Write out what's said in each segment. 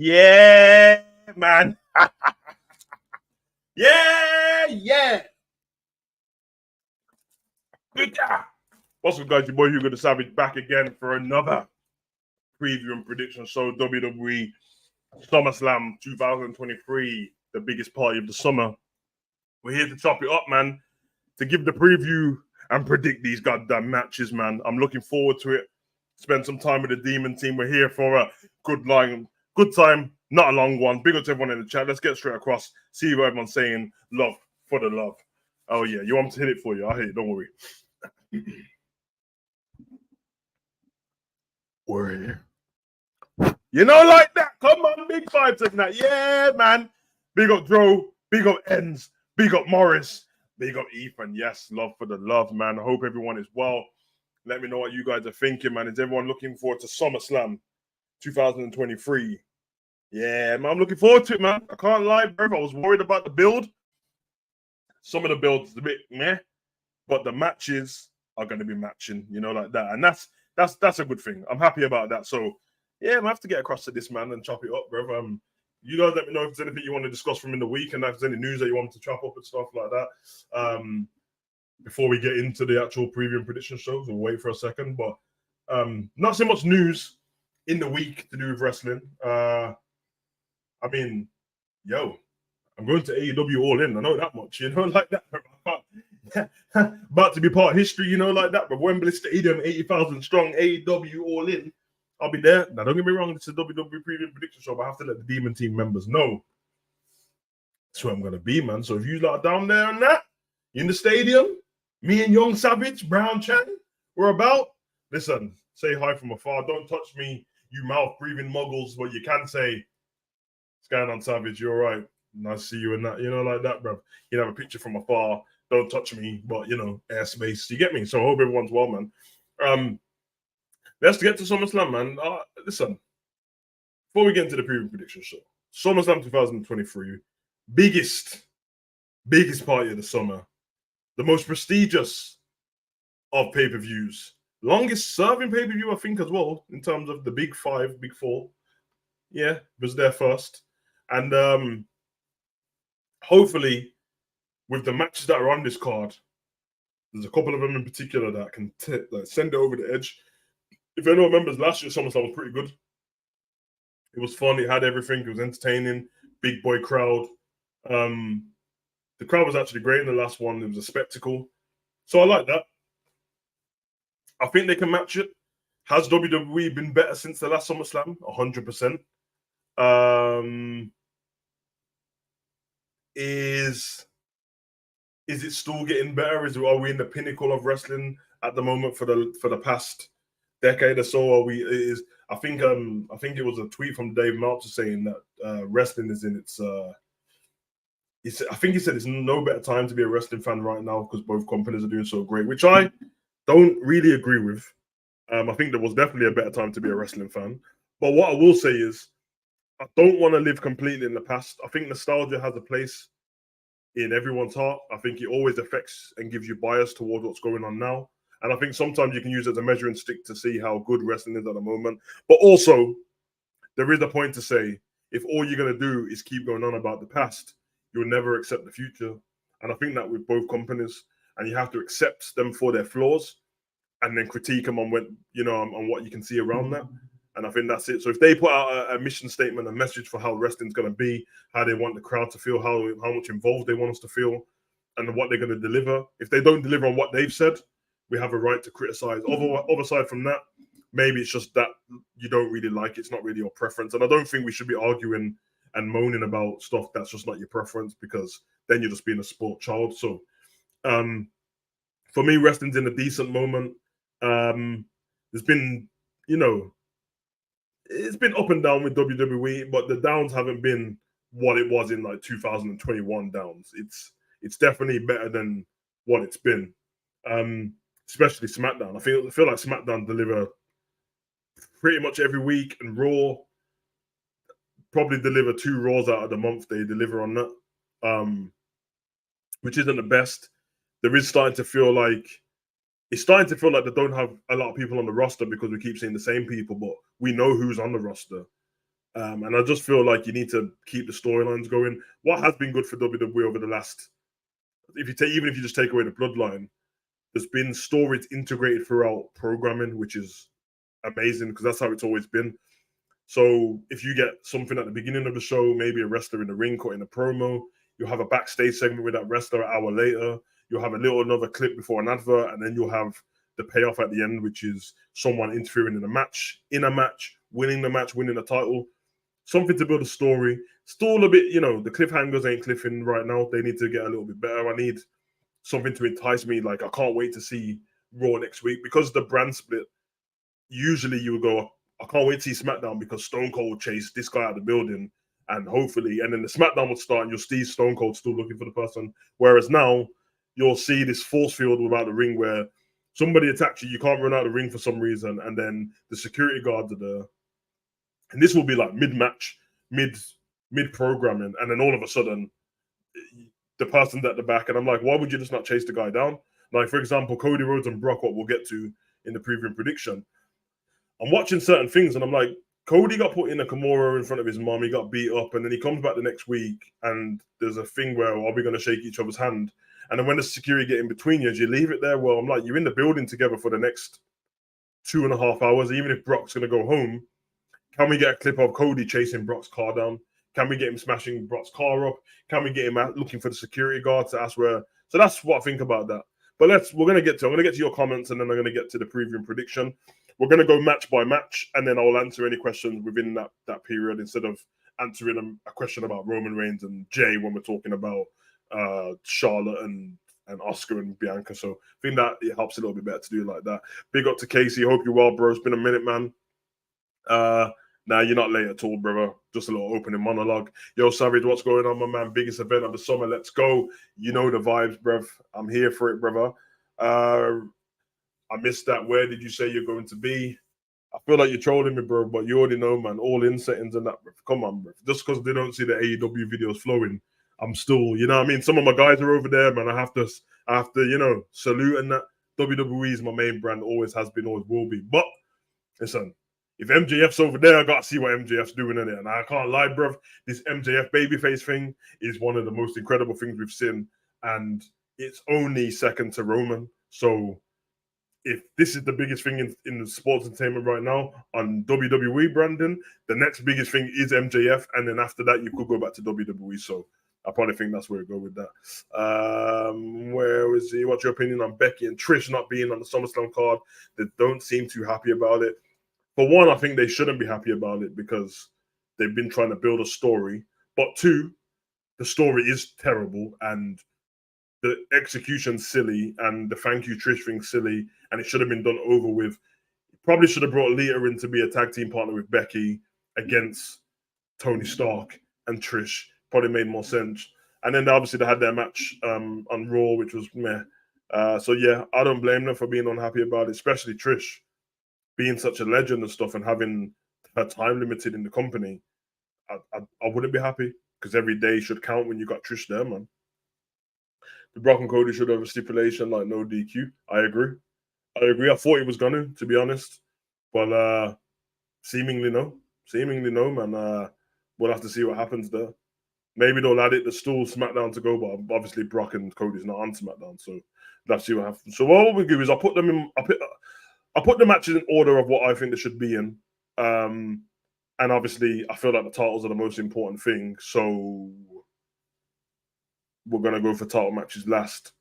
Yeah, man. Yeah. What's up, guys? Your boy Hugo the Savage back again for another preview and prediction show. WWE Summerslam 2023, the biggest party of the summer. We're here to chop it up, man, to give the preview and predict these goddamn matches, man. I'm looking forward to it. Spend some time with the Demon team. We're here for a good time, not a long one. Big up to everyone in the chat. Let's get straight across. See what everyone's saying. Love for the love. Oh yeah, you want me to hit it for you? I'll hit it. Don't worry. We're here. You know, like that. Come on, big vibes like that. Yeah, man. Big up Dro. Big up Enz. Big up Morris. Big up Ethan. Yes, love for the love, man. I hope everyone is well. Let me know what you guys are thinking, man. Is everyone looking forward to SummerSlam 2023? Yeah, man. I'm looking forward to it, man. I can't lie, bro. I was worried about the build. Some of the builds a bit meh, but the matches are going to be matching, you know, like that. And that's a good thing. I'm happy about that. So, yeah, I have to get across to this, man, and chop it up, bro. You guys let me know if there's anything you want to discuss from in the week and if there's any news that you want to chop up and stuff like that. Before we get into the actual preview and prediction shows, we'll wait for a second. But not so much news in the week to do with wrestling. I mean, I'm going to AEW All In. I know that much, you know, like that. About to be part of history, you know, like that. But Wembley Stadium, 80,000 strong, AEW All In. I'll be there. Now, don't get me wrong, it's a WWE preview and prediction show, but I have to let the Demon Team members know that's where I'm going to be, man. So if you lot down there and that, in the stadium, me and Young Savage, Brown Chan, we're about. Listen, say hi from afar. Don't touch me, you mouth-breathing muggles, but you can say, what's going on, Savage? You all right? Nice to see you and that, you know, like that, bro. You have a picture from afar. Don't touch me, but, you know, airspace. You get me? So I hope everyone's well, man. Let's get to SummerSlam, man. Listen, before we get into the preview prediction show, SummerSlam 2023, biggest party of the summer, the most prestigious of pay-per-views, longest serving pay-per-view, I think, as well, in terms of the big five, big four. Yeah, was there first. And hopefully, with the matches that are on this card, there's a couple of them in particular that can send it over the edge. If anyone remembers, last year's SummerSlam was pretty good. It was fun. It had everything. It was entertaining. Big boy crowd. The crowd was actually great in the last one. It was a spectacle. So I like that. I think they can match it. Has WWE been better since the last SummerSlam? 100%. Is it still getting better? Are we in the pinnacle of wrestling at the moment for the past decade or so? I think it was a tweet from Dave Meltzer saying that wrestling is in its. I think he said it's no better time to be a wrestling fan right now because both companies are doing so great, which I don't really agree with. I think there was definitely a better time to be a wrestling fan. But what I will say is, I don't want to live completely in the past. I think nostalgia has a place in everyone's heart. I think it always affects and gives you bias towards what's going on now. And I think sometimes you can use it as a measuring stick to see how good wrestling is at the moment. But also, there is a point to say, if all you're going to do is keep going on about the past, you'll never accept the future. And I think that with both companies, and you have to accept them for their flaws and then critique them on what you can see around that. And I think that's it. So if they put out a mission statement, a message for how wrestling's going to be, how they want the crowd to feel, how much involved they want us to feel, and what they're going to deliver. If they don't deliver on what they've said, we have a right to criticize. Other side from that, maybe it's just that you don't really like it. It's not really your preference. And I don't think we should be arguing and moaning about stuff that's just not your preference, because then you're just being a sport child. So for me, wrestling's in a decent moment. There's been, it's been up and down with WWE, but the downs haven't been what it was in like 2021 downs. It's definitely better than what it's been, especially SmackDown. I feel like SmackDown deliver pretty much every week, and Raw probably deliver 2 Raws out of the month they deliver on that, which isn't the best. There is starting to feel like they don't have a lot of people on the roster because we keep seeing the same people, but we know who's on the roster. And I just feel like you need to keep the storylines going. What has been good for WWE over the last, even if you just take away the bloodline, there's been stories integrated throughout programming, which is amazing because that's how it's always been. So if you get something at the beginning of the show, maybe a wrestler in the ring cutting a promo, you'll have a backstage segment with that wrestler an hour later. You'll have another clip before an advert, and then you'll have the payoff at the end, which is someone interfering in a match, winning the match, winning the title. Something to build a story. Still a bit, the cliffhangers ain't cliffing right now. They need to get a little bit better. I need something to entice me. Like, I can't wait to see Raw next week because the brand split. Usually you would go, I can't wait to see SmackDown because Stone Cold chased this guy out of the building, and hopefully, and then the SmackDown would start and you'll see Stone Cold still looking for the person. Whereas now you'll see this force field without the ring where somebody attacks you, you can't run out of the ring for some reason, and then the security guards are there. And this will be like mid-match, mid-programming, and then all of a sudden the person's at the back, and I'm like, why would you just not chase the guy down? Like, for example, Cody Rhodes and Brock, what we'll get to in the preview prediction. I'm watching certain things and I'm like, Cody got put in a Kimura in front of his mom. He got beat up, and then he comes back the next week, and there's a thing where are we going to shake each other's hand? And then when the security get in between you, do you leave it there? Well, I'm like, you're in the building together for the next 2.5 hours. Even if Brock's going to go home, can we get a clip of Cody chasing Brock's car down? Can we get him smashing Brock's car up? Can we get him out looking for the security guard to ask where? So that's what I think about that. But I'm going to get to your comments, and then I'm going to get to the preview and prediction. We're going to go match by match, and then I'll answer any questions within that period instead of answering a question about Roman Reigns and Jay when we're talking about Charlotte and Oscar and Bianca. So I think that it helps a little bit better to do it like that. Big up to Casey. Hope you're well, bro. It's been a minute, man. Nah, you're not late at all, brother. Just a little opening monologue. Yo, Savage, what's going on, my man? Biggest event of the summer. Let's go. You know the vibes, bruv. I'm here for it, brother. I missed that. Where did you say you're going to be? I feel like you're trolling me, bro, but you already know, man. All in settings and that, bro. Come on, bro. Just because they don't see the AEW videos flowing, I'm still, you know what I mean? Some of my guys are over there, man. I have to, salute and that. WWE is my main brand. Always has been, always will be. But, listen, if MJF's over there, I got to see what MJF's doing in it. And I can't lie, bro. This MJF babyface thing is one of the most incredible things we've seen. And it's only second to Roman. So, if this is the biggest thing in the sports entertainment right now on WWE branding, the next biggest thing is MJF, and then after that, you could go back to WWE. So I probably think that's where we go with that. Where is he? What's your opinion on Becky and Trish not being on the SummerSlam card? They don't seem too happy about it. For one, I think they shouldn't be happy about it because they've been trying to build a story. But two, the story is terrible and the execution's silly and the thank you Trish thing's silly, and it should have been done over with. Probably should have brought Lita in to be a tag team partner with Becky against Tony Stark and Trish. Probably made more sense. And then obviously they had their match on Raw, which was meh. So yeah, I don't blame them for being unhappy about it, especially Trish being such a legend and stuff and having her time limited in the company. I wouldn't be happy because every day should count when you got Trish there, man. The Brock and Cody should have a stipulation like no DQ. I agree. I thought he was gonna, to be honest, but seemingly no. Man. We'll have to see what happens there. Maybe they'll add it. There's still SmackDown to go, but obviously Brock and Cody's not on SmackDown, so let's see what happens. So what we do is I put the matches in order of what I think they should be in, and obviously I feel like the titles are the most important thing. So we're gonna go for title matches last.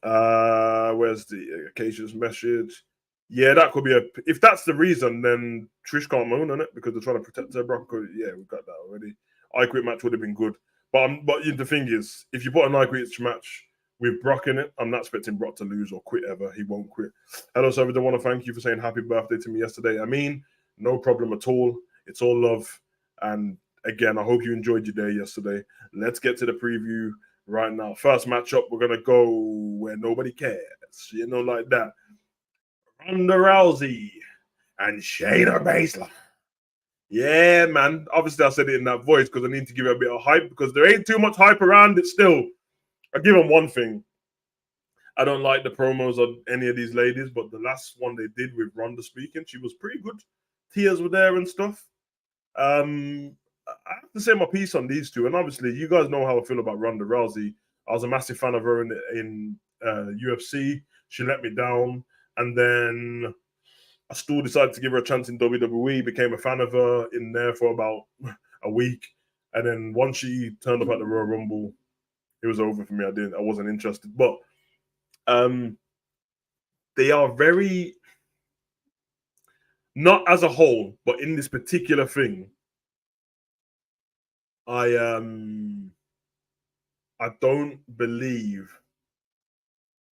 Where's the occasions message? Yeah, that could be if that's the reason, then Trish can't moan on it because they're trying to protect her Brock. Yeah, we've got that already. I Quit match would have been good. But the thing is, if you put an I Quit match with Brock in it, I'm not expecting Brock to lose or quit ever. He won't quit. Hello, Savage. I want to thank you for saying happy birthday to me yesterday. I mean, no problem at all. It's all love. And again, I hope you enjoyed your day yesterday. Let's get to the preview right now. First matchup, we're going to go where nobody cares. Like that. Ronda Rousey and Shayna Baszler. Yeah, man. Obviously, I said it in that voice because I need to give it a bit of hype because there ain't too much hype around it still. I give them one thing. I don't like the promos of any of these ladies, but the last one they did with Ronda speaking, she was pretty good. Tears were there and stuff. I have to say my piece on these two, and obviously, you guys know how I feel about Ronda Rousey. I was a massive fan of her in UFC. She let me down, and then I still decided to give her a chance in WWE. Became a fan of her in there for about a week, and then once she turned up at the Royal Rumble, it was over for me. I wasn't interested. But um, they are very, not as a whole, but in this particular thing, I um I don't believe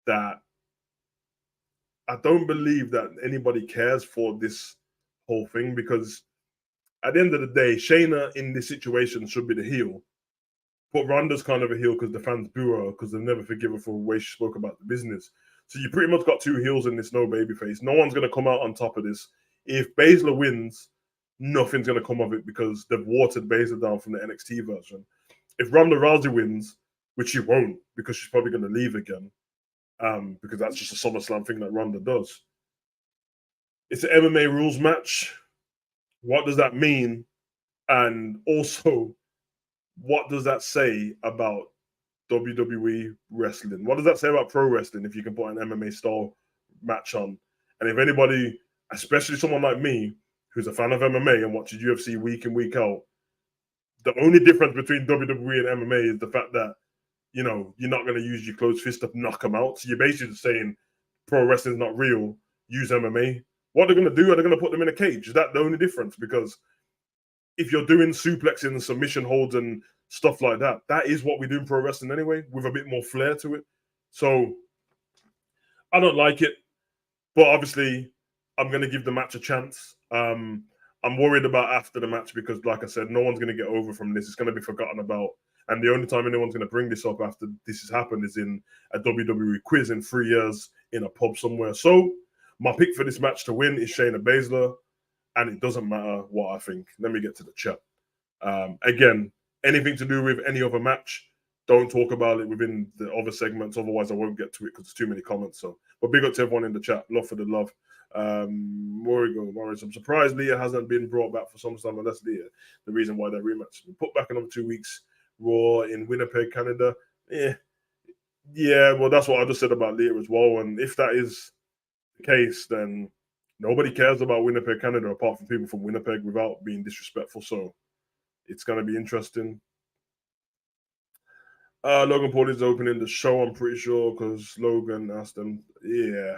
that anybody cares for this whole thing, because at the end of the day, Shayna in this situation should be the heel. But Ronda's kind of a heel because the fans boo her because they'll never forgive her for the way she spoke about the business. So you pretty much got two heels in this no babyface. No one's gonna come out on top of this. If Baszler wins, nothing's gonna come of it because they've watered Baszler down from the NXT version. If Ronda Rousey wins, which she won't because she's probably gonna leave again, because that's just a SummerSlam thing that Ronda does. It's an MMA rules match. What does that mean? And also, what does that say about WWE wrestling? What does that say about pro wrestling if you can put an MMA style match on? And if anybody, especially someone like me, who's a fan of MMA and watches UFC week in, week out, the only difference between WWE and MMA is the fact that, you're not going to use your closed fist to knock them out. So you're basically just saying pro wrestling's not real, use MMA. What they're going to do, are they going to put them in a cage? Is that the only difference? Because if you're doing suplexing and submission holds and stuff like that, that is what we do in pro wrestling anyway, with a bit more flair to it. So I don't like it, but obviously I'm going to give the match a chance. I'm worried about after the match because, like I said, no one's going to get over from this. It's going to be forgotten about. And the only time anyone's going to bring this up after this has happened is in a WWE quiz in 3 years in a pub somewhere. So my pick for this match to win is Shayna Baszler, and it doesn't matter what I think. Let me get to the chat. Again, anything to do with any other match, don't talk about it within the other segments. Otherwise, I won't get to it because there's too many comments. So, but big up to everyone in the chat. Love for the love. Where we go, Morris. I'm surprised Leah hasn't been brought back for SummerSlam, and that's Leah. The reason why that rematch has been put back another 2 weeks. Raw in Winnipeg, Canada. Yeah. Well, that's what I just said about Leah as well. And if that is the case, then nobody cares about Winnipeg, Canada, apart from people from Winnipeg, without being disrespectful. So it's going to be interesting. Logan Paul is opening the show, I'm pretty sure, because Logan asked them. Yeah.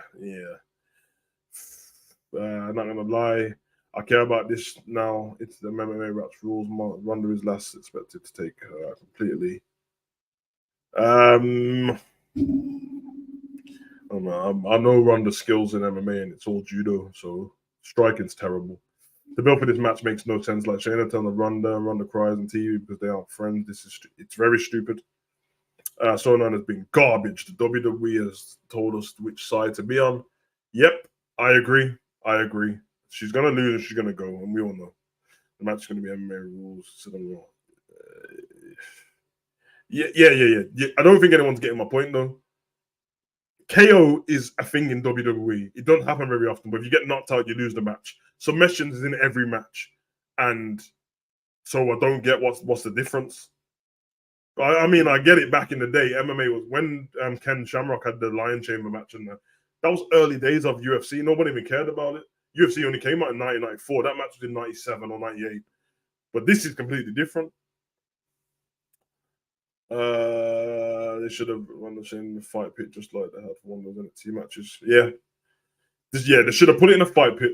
I'm not gonna lie. I care about this now. It's the MMA Raps rules. Ronda is last expected to take completely. I know Ronda's skills in MMA and it's all judo, so striking's terrible. The bill for this match makes no sense. Like Shayna telling Ronda cries on TV because they aren't friends. It's very stupid. Storyline has been garbage. The WWE has told us which side to be on. Yep, I agree. She's gonna lose and she's gonna go, and we all know the match is gonna be MMA rules. So yeah. I don't think anyone's getting my point though. KO is a thing in WWE. It doesn't happen very often, but if you get knocked out, you lose the match. Submissions is in every match, and so I don't get what's the difference. I mean, I get it. Back in the day, MMA was when Ken Shamrock had the Lion Chamber match, and that was early days of UFC. Nobody even cared about it. UFC only came out in 1994. That match was in 97 or 98. But this is completely different. They should have run the same fight pit just like they had for one of those NXT matches. Yeah. They should have put it in a fight pit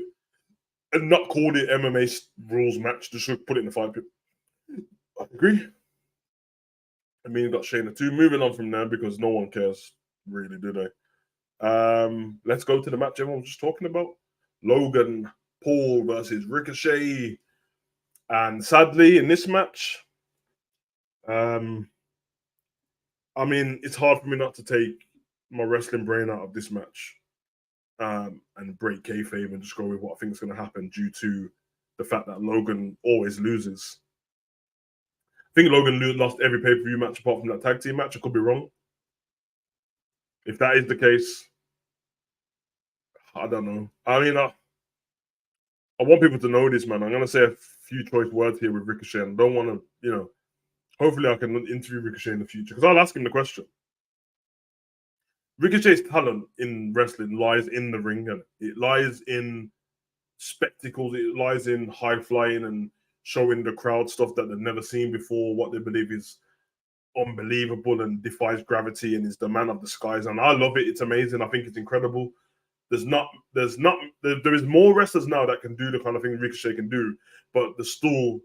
and not called it MMA rules match. They should put it in a fight pit. I agree. I mean, got Shayna too. Moving on from there because no one cares, really, do they? Let's go to the match everyone was just talking about. Logan Paul versus Ricochet. And sadly, in this match, I mean, it's hard for me not to take my wrestling brain out of this match and break kayfabe and just go with what I think is going to happen due to the fact that Logan always loses. I think Logan lost every pay-per-view match apart from that tag team match. I could be wrong. If that is the case, I don't know. I mean, I want people to know this, man. I'm gonna say a few choice words here with Ricochet, and I don't want to, you know. Hopefully, I can interview Ricochet in the future because I'll ask him the question. Ricochet's talent in wrestling lies in the ring, and it lies in spectacles. It lies in high flying and showing the crowd stuff that they've never seen before, what they believe is unbelievable and defies gravity and is the man of the skies. And I love it. It's amazing. I think it's incredible. There is more wrestlers now that can do the kind of thing Ricochet can do, but there's still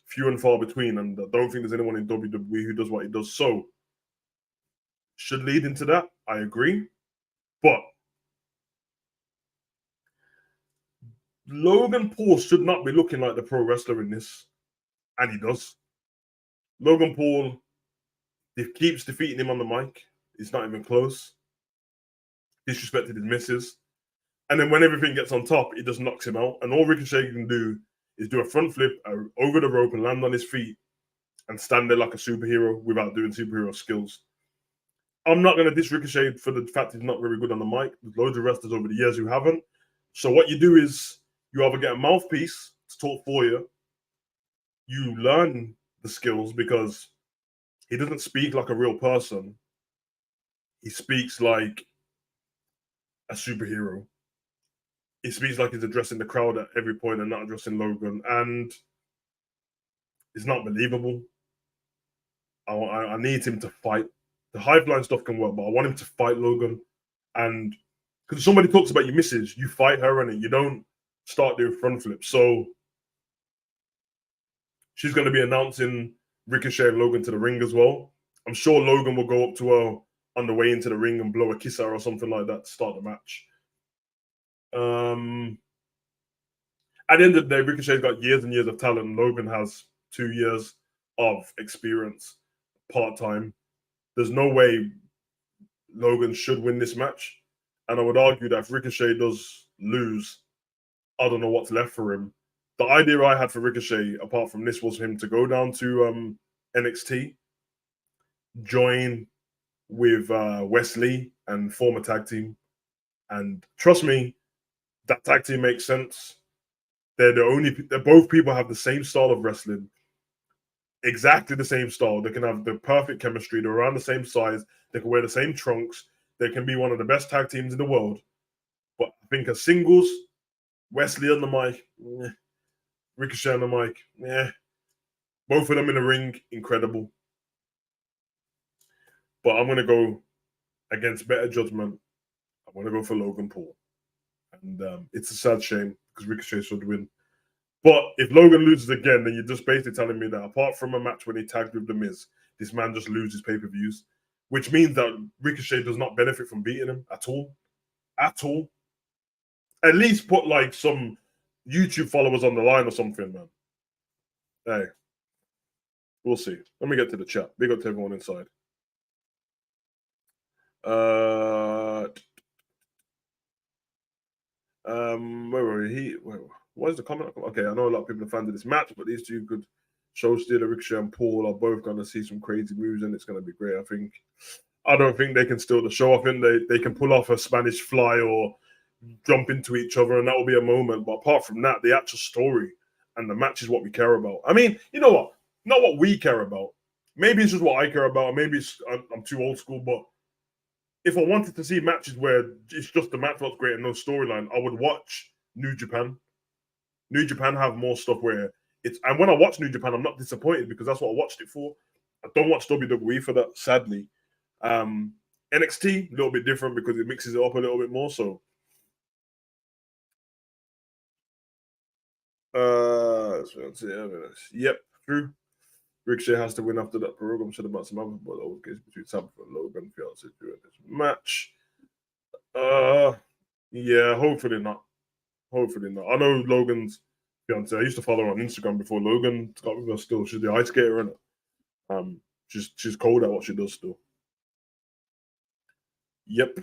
few and far between. And I don't think there's anyone in WWE who does what he does. So should lead into that. I agree. But Logan Paul should not be looking like the pro wrestler in this. And he does. Logan Paul keeps defeating him on the mic. It's not even close. Disrespected his misses. And then when everything gets on top, it just knocks him out. And all Ricochet can do is do a front flip over the rope and land on his feet and stand there like a superhero without doing superhero skills. I'm not going to diss Ricochet for the fact he's not very good on the mic. There's loads of wrestlers over the years who haven't. So what you do is you either get a mouthpiece to talk for you. You learn the skills because he doesn't speak like a real person. He speaks like a superhero. He speaks like he's addressing the crowd at every point and not addressing Logan. And it's not believable. I need him to fight. The high flying stuff can work, but I want him to fight Logan. And because somebody talks about your missus, you fight her and you don't start doing front flips. So she's going to be announcing Ricochet and Logan to the ring as well. I'm sure Logan will go up to her on the way into the ring and blow a kiss at her or something like that to start the match. At the end of the day, Ricochet's got years and years of talent, and Logan has 2 years of experience part-time. There's no way Logan should win this match. And I would argue that if Ricochet does lose, I don't know what's left for him. The idea I had for Ricochet, apart from this, was for him to go down to NXT, join with Wesley and form a tag team. And trust me, that tag team makes sense. They're both people have the same style of wrestling, exactly the same style. They can have the perfect chemistry. They're around the same size. They can wear the same trunks. They can be one of the best tag teams in the world. But I think as singles, Wesley on the mic, Ricochet on the mic, both of them in the ring, incredible. But I'm going to go against better judgment. I'm going to go for Logan Paul. And it's a sad shame because Ricochet should win. But if Logan loses again, then you're just basically telling me that apart from a match when he tagged with The Miz, this man just loses pay-per-views, which means that Ricochet does not benefit from beating him at all. At all. At least put like some YouTube followers on the line or something, man. Hey, we'll see. Let me get to the chat. Big up to everyone inside. Where were he? What is the comment? Okay, I know a lot of people are fans of this match, but these two could show Steeler, Ricochet, and Paul are both going to see some crazy moves, and it's going to be great. I don't think they can steal the show. I think they can pull off a Spanish fly or jump into each other, and that will be a moment. But apart from that, the actual story and the match is what we care about. I mean, you know what? Not what we care about. Maybe it's just what I care about. Maybe I'm too old school, but if I wanted to see matches where it's just the match was great and no storyline, I would watch New Japan. New Japan have more stuff where it's, and when I watch New Japan, I'm not disappointed because that's what I watched it for. I don't watch WWE for that, sadly. NXT, a little bit different because it mixes it up a little bit more. So, yep, true. Ricochet has to win after that program. Said about some other, but always gets between Tampa and Logan Fiance during this match. Yeah, hopefully not. Hopefully not. I know Logan's fiance. I used to follow her on Instagram before Logan got with her. Still, she's the ice skater, isn't it? She's cold at what she does still. Yep.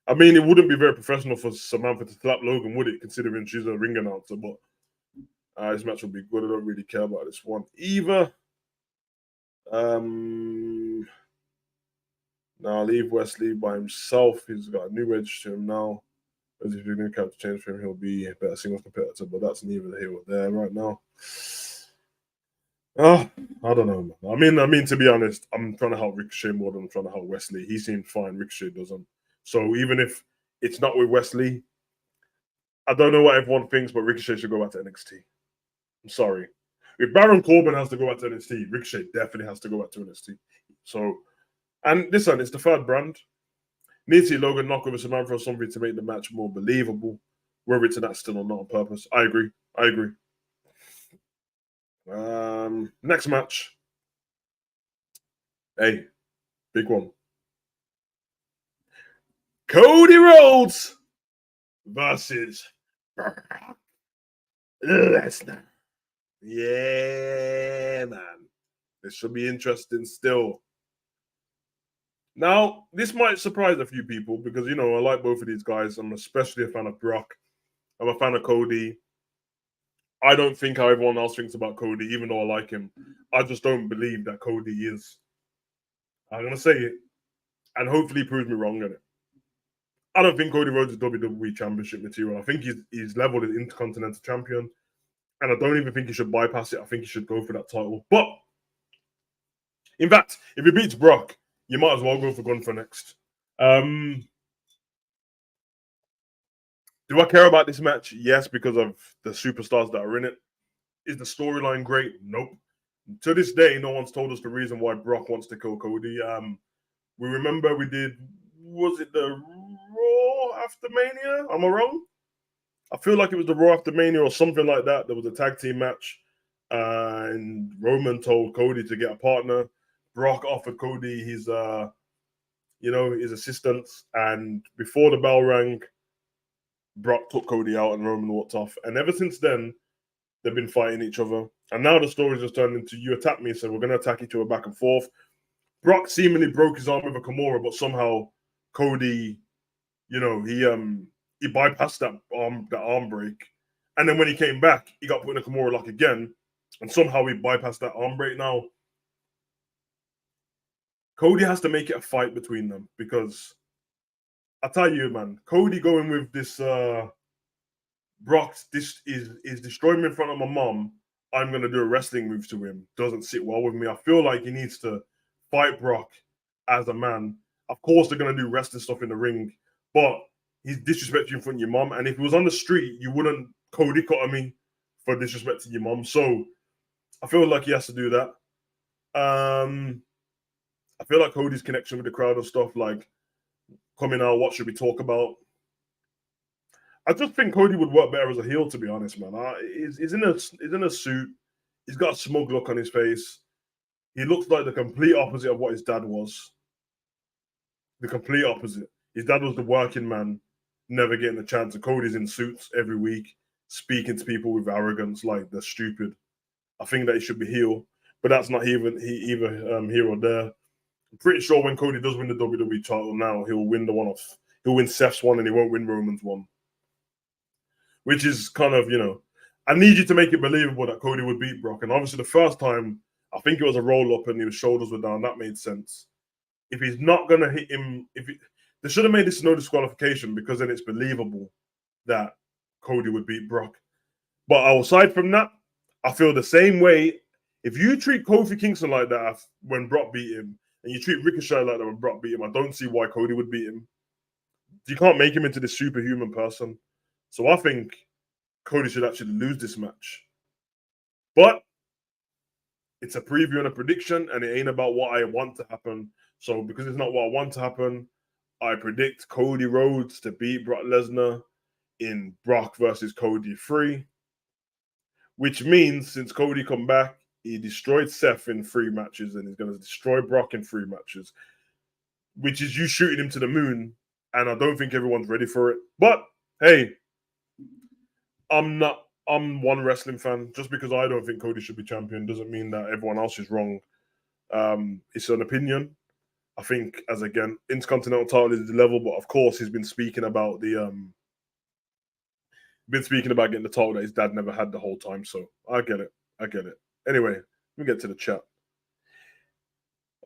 I mean, it wouldn't be very professional for Samantha to slap Logan, would it? Considering she's a ring announcer, but this match will be good. I don't really care about this one either. Now leave Wesley by himself. He's got a new edge to him now. As if you're going to character change for him, he'll be a better singles competitor, but that's neither here or there right now. I don't know, man. I mean, to be honest, I'm trying to help Ricochet more than I'm trying to help Wesley. He seems fine. Ricochet doesn't. So even if it's not with Wesley, I don't know what everyone thinks, but Ricochet should go back to NXT. I'm sorry. If Baron Corbin has to go back to NXT, Ricochet definitely has to go back to NXT. So, and listen, it's the third brand. Need to see Logan knock over Samantha or something to make the match more believable. Whether it's that still or not on purpose. I agree. Next match. Hey, big one. Cody Rhodes versus Lesnar. Yeah, man. This should be interesting still. Now, this might surprise a few people because, I like both of these guys. I'm especially a fan of Brock. I'm a fan of Cody. I don't think how everyone else thinks about Cody, even though I like him. I just don't believe that Cody is. I'm going to say it, and hopefully he proves me wrong in it. I don't think Cody Rhodes is WWE Championship material. I think he's leveled as Intercontinental Champion, and I don't even think he should bypass it. I think he should go for that title. But, in fact, if he beats Brock, you might as well go for Gunther next. Do I care about this match? Yes, because of the superstars that are in it. Is the storyline great? Nope. To this day, no one's told us the reason why Brock wants to kill Cody. We remember was it the Raw after Mania? Am I wrong? I feel like it was the Raw after Mania or something like that. There was a tag team match, and Roman told Cody to get a partner. Brock offered Cody his assistance, and before the bell rang, Brock took Cody out and Roman walked off. And ever since then, they've been fighting each other. And now the story's just turned into you attack me, so we're going to attack each other back and forth. Brock seemingly broke his arm with a Kimura, but somehow Cody, he bypassed that arm break. And then when he came back, he got put in a Kimura lock again. And somehow he bypassed that arm break. Now, Cody has to make it a fight between them because I tell you, man, Cody going with this Brock this is destroying me in front of my mom. I'm going to do a wrestling move to him. Doesn't sit well with me. I feel like he needs to fight Brock as a man. Of course, they're going to do wrestling stuff in the ring, but he's disrespecting you in front of your mom. And if he was on the street, you wouldn't Cody cut on me for disrespecting your mom. So I feel like he has to do that. I feel like Cody's connection with the crowd and stuff, like coming out, what should we talk about? I just think Cody would work better as a heel, to be honest, man. He's in a suit. He's got a smug look on his face. He looks like the complete opposite of what his dad was. The complete opposite. His dad was the working man, never getting a chance. And Cody's in suits every week, speaking to people with arrogance like they're stupid. I think that he should be heel, but that's not either here or there. I'm pretty sure when Cody does win the WWE title now, he'll win the one off. He'll win Seth's one and he won't win Roman's one. Which is kind of, I need you to make it believable that Cody would beat Brock. And obviously the first time, I think it was a roll-up and his shoulders were down. That made sense. If he's not going to hit him, they should have made this no disqualification because then it's believable that Cody would beat Brock. But aside from that, I feel the same way. If you treat Kofi Kingston like that when Brock beat him, and you treat Ricochet like that when Brock beat him, I don't see why Cody would beat him. You can't make him into this superhuman person. So I think Cody should actually lose this match. But it's a preview and a prediction, and it ain't about what I want to happen. So because it's not what I want to happen, I predict Cody Rhodes to beat Brock Lesnar in Brock versus Cody 3. Which means since Cody come back, he destroyed Seth in 3 matches, and he's going to destroy Brock in 3 matches. Which is you shooting him to the moon, and I don't think everyone's ready for it. But hey, I'm one wrestling fan. Just because I don't think Cody should be champion doesn't mean that everyone else is wrong. It's an opinion. I think, as again, Intercontinental title is the level, but of course he's been speaking about getting the title that his dad never had the whole time. So I get it. Anyway, let me get to the chat.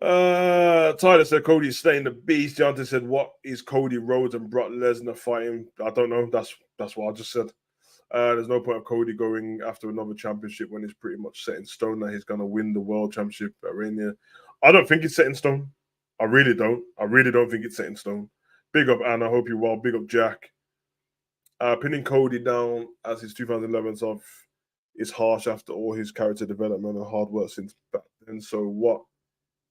Tyler said Cody's staying the beast. Deontay said, "What is Cody Rhodes and Brock Lesnar fighting?" I don't know. That's what I just said. There's no point of Cody going after another championship when it's pretty much set in stone that he's going to win the world championship at Rainier. I don't think it's set in stone. I really don't. I really don't think it's set in stone. Big up, Anna. Hope you're well. Big up, Jack. Pinning Cody down as his 2011 self is harsh after all his character development and hard work since back then. So what?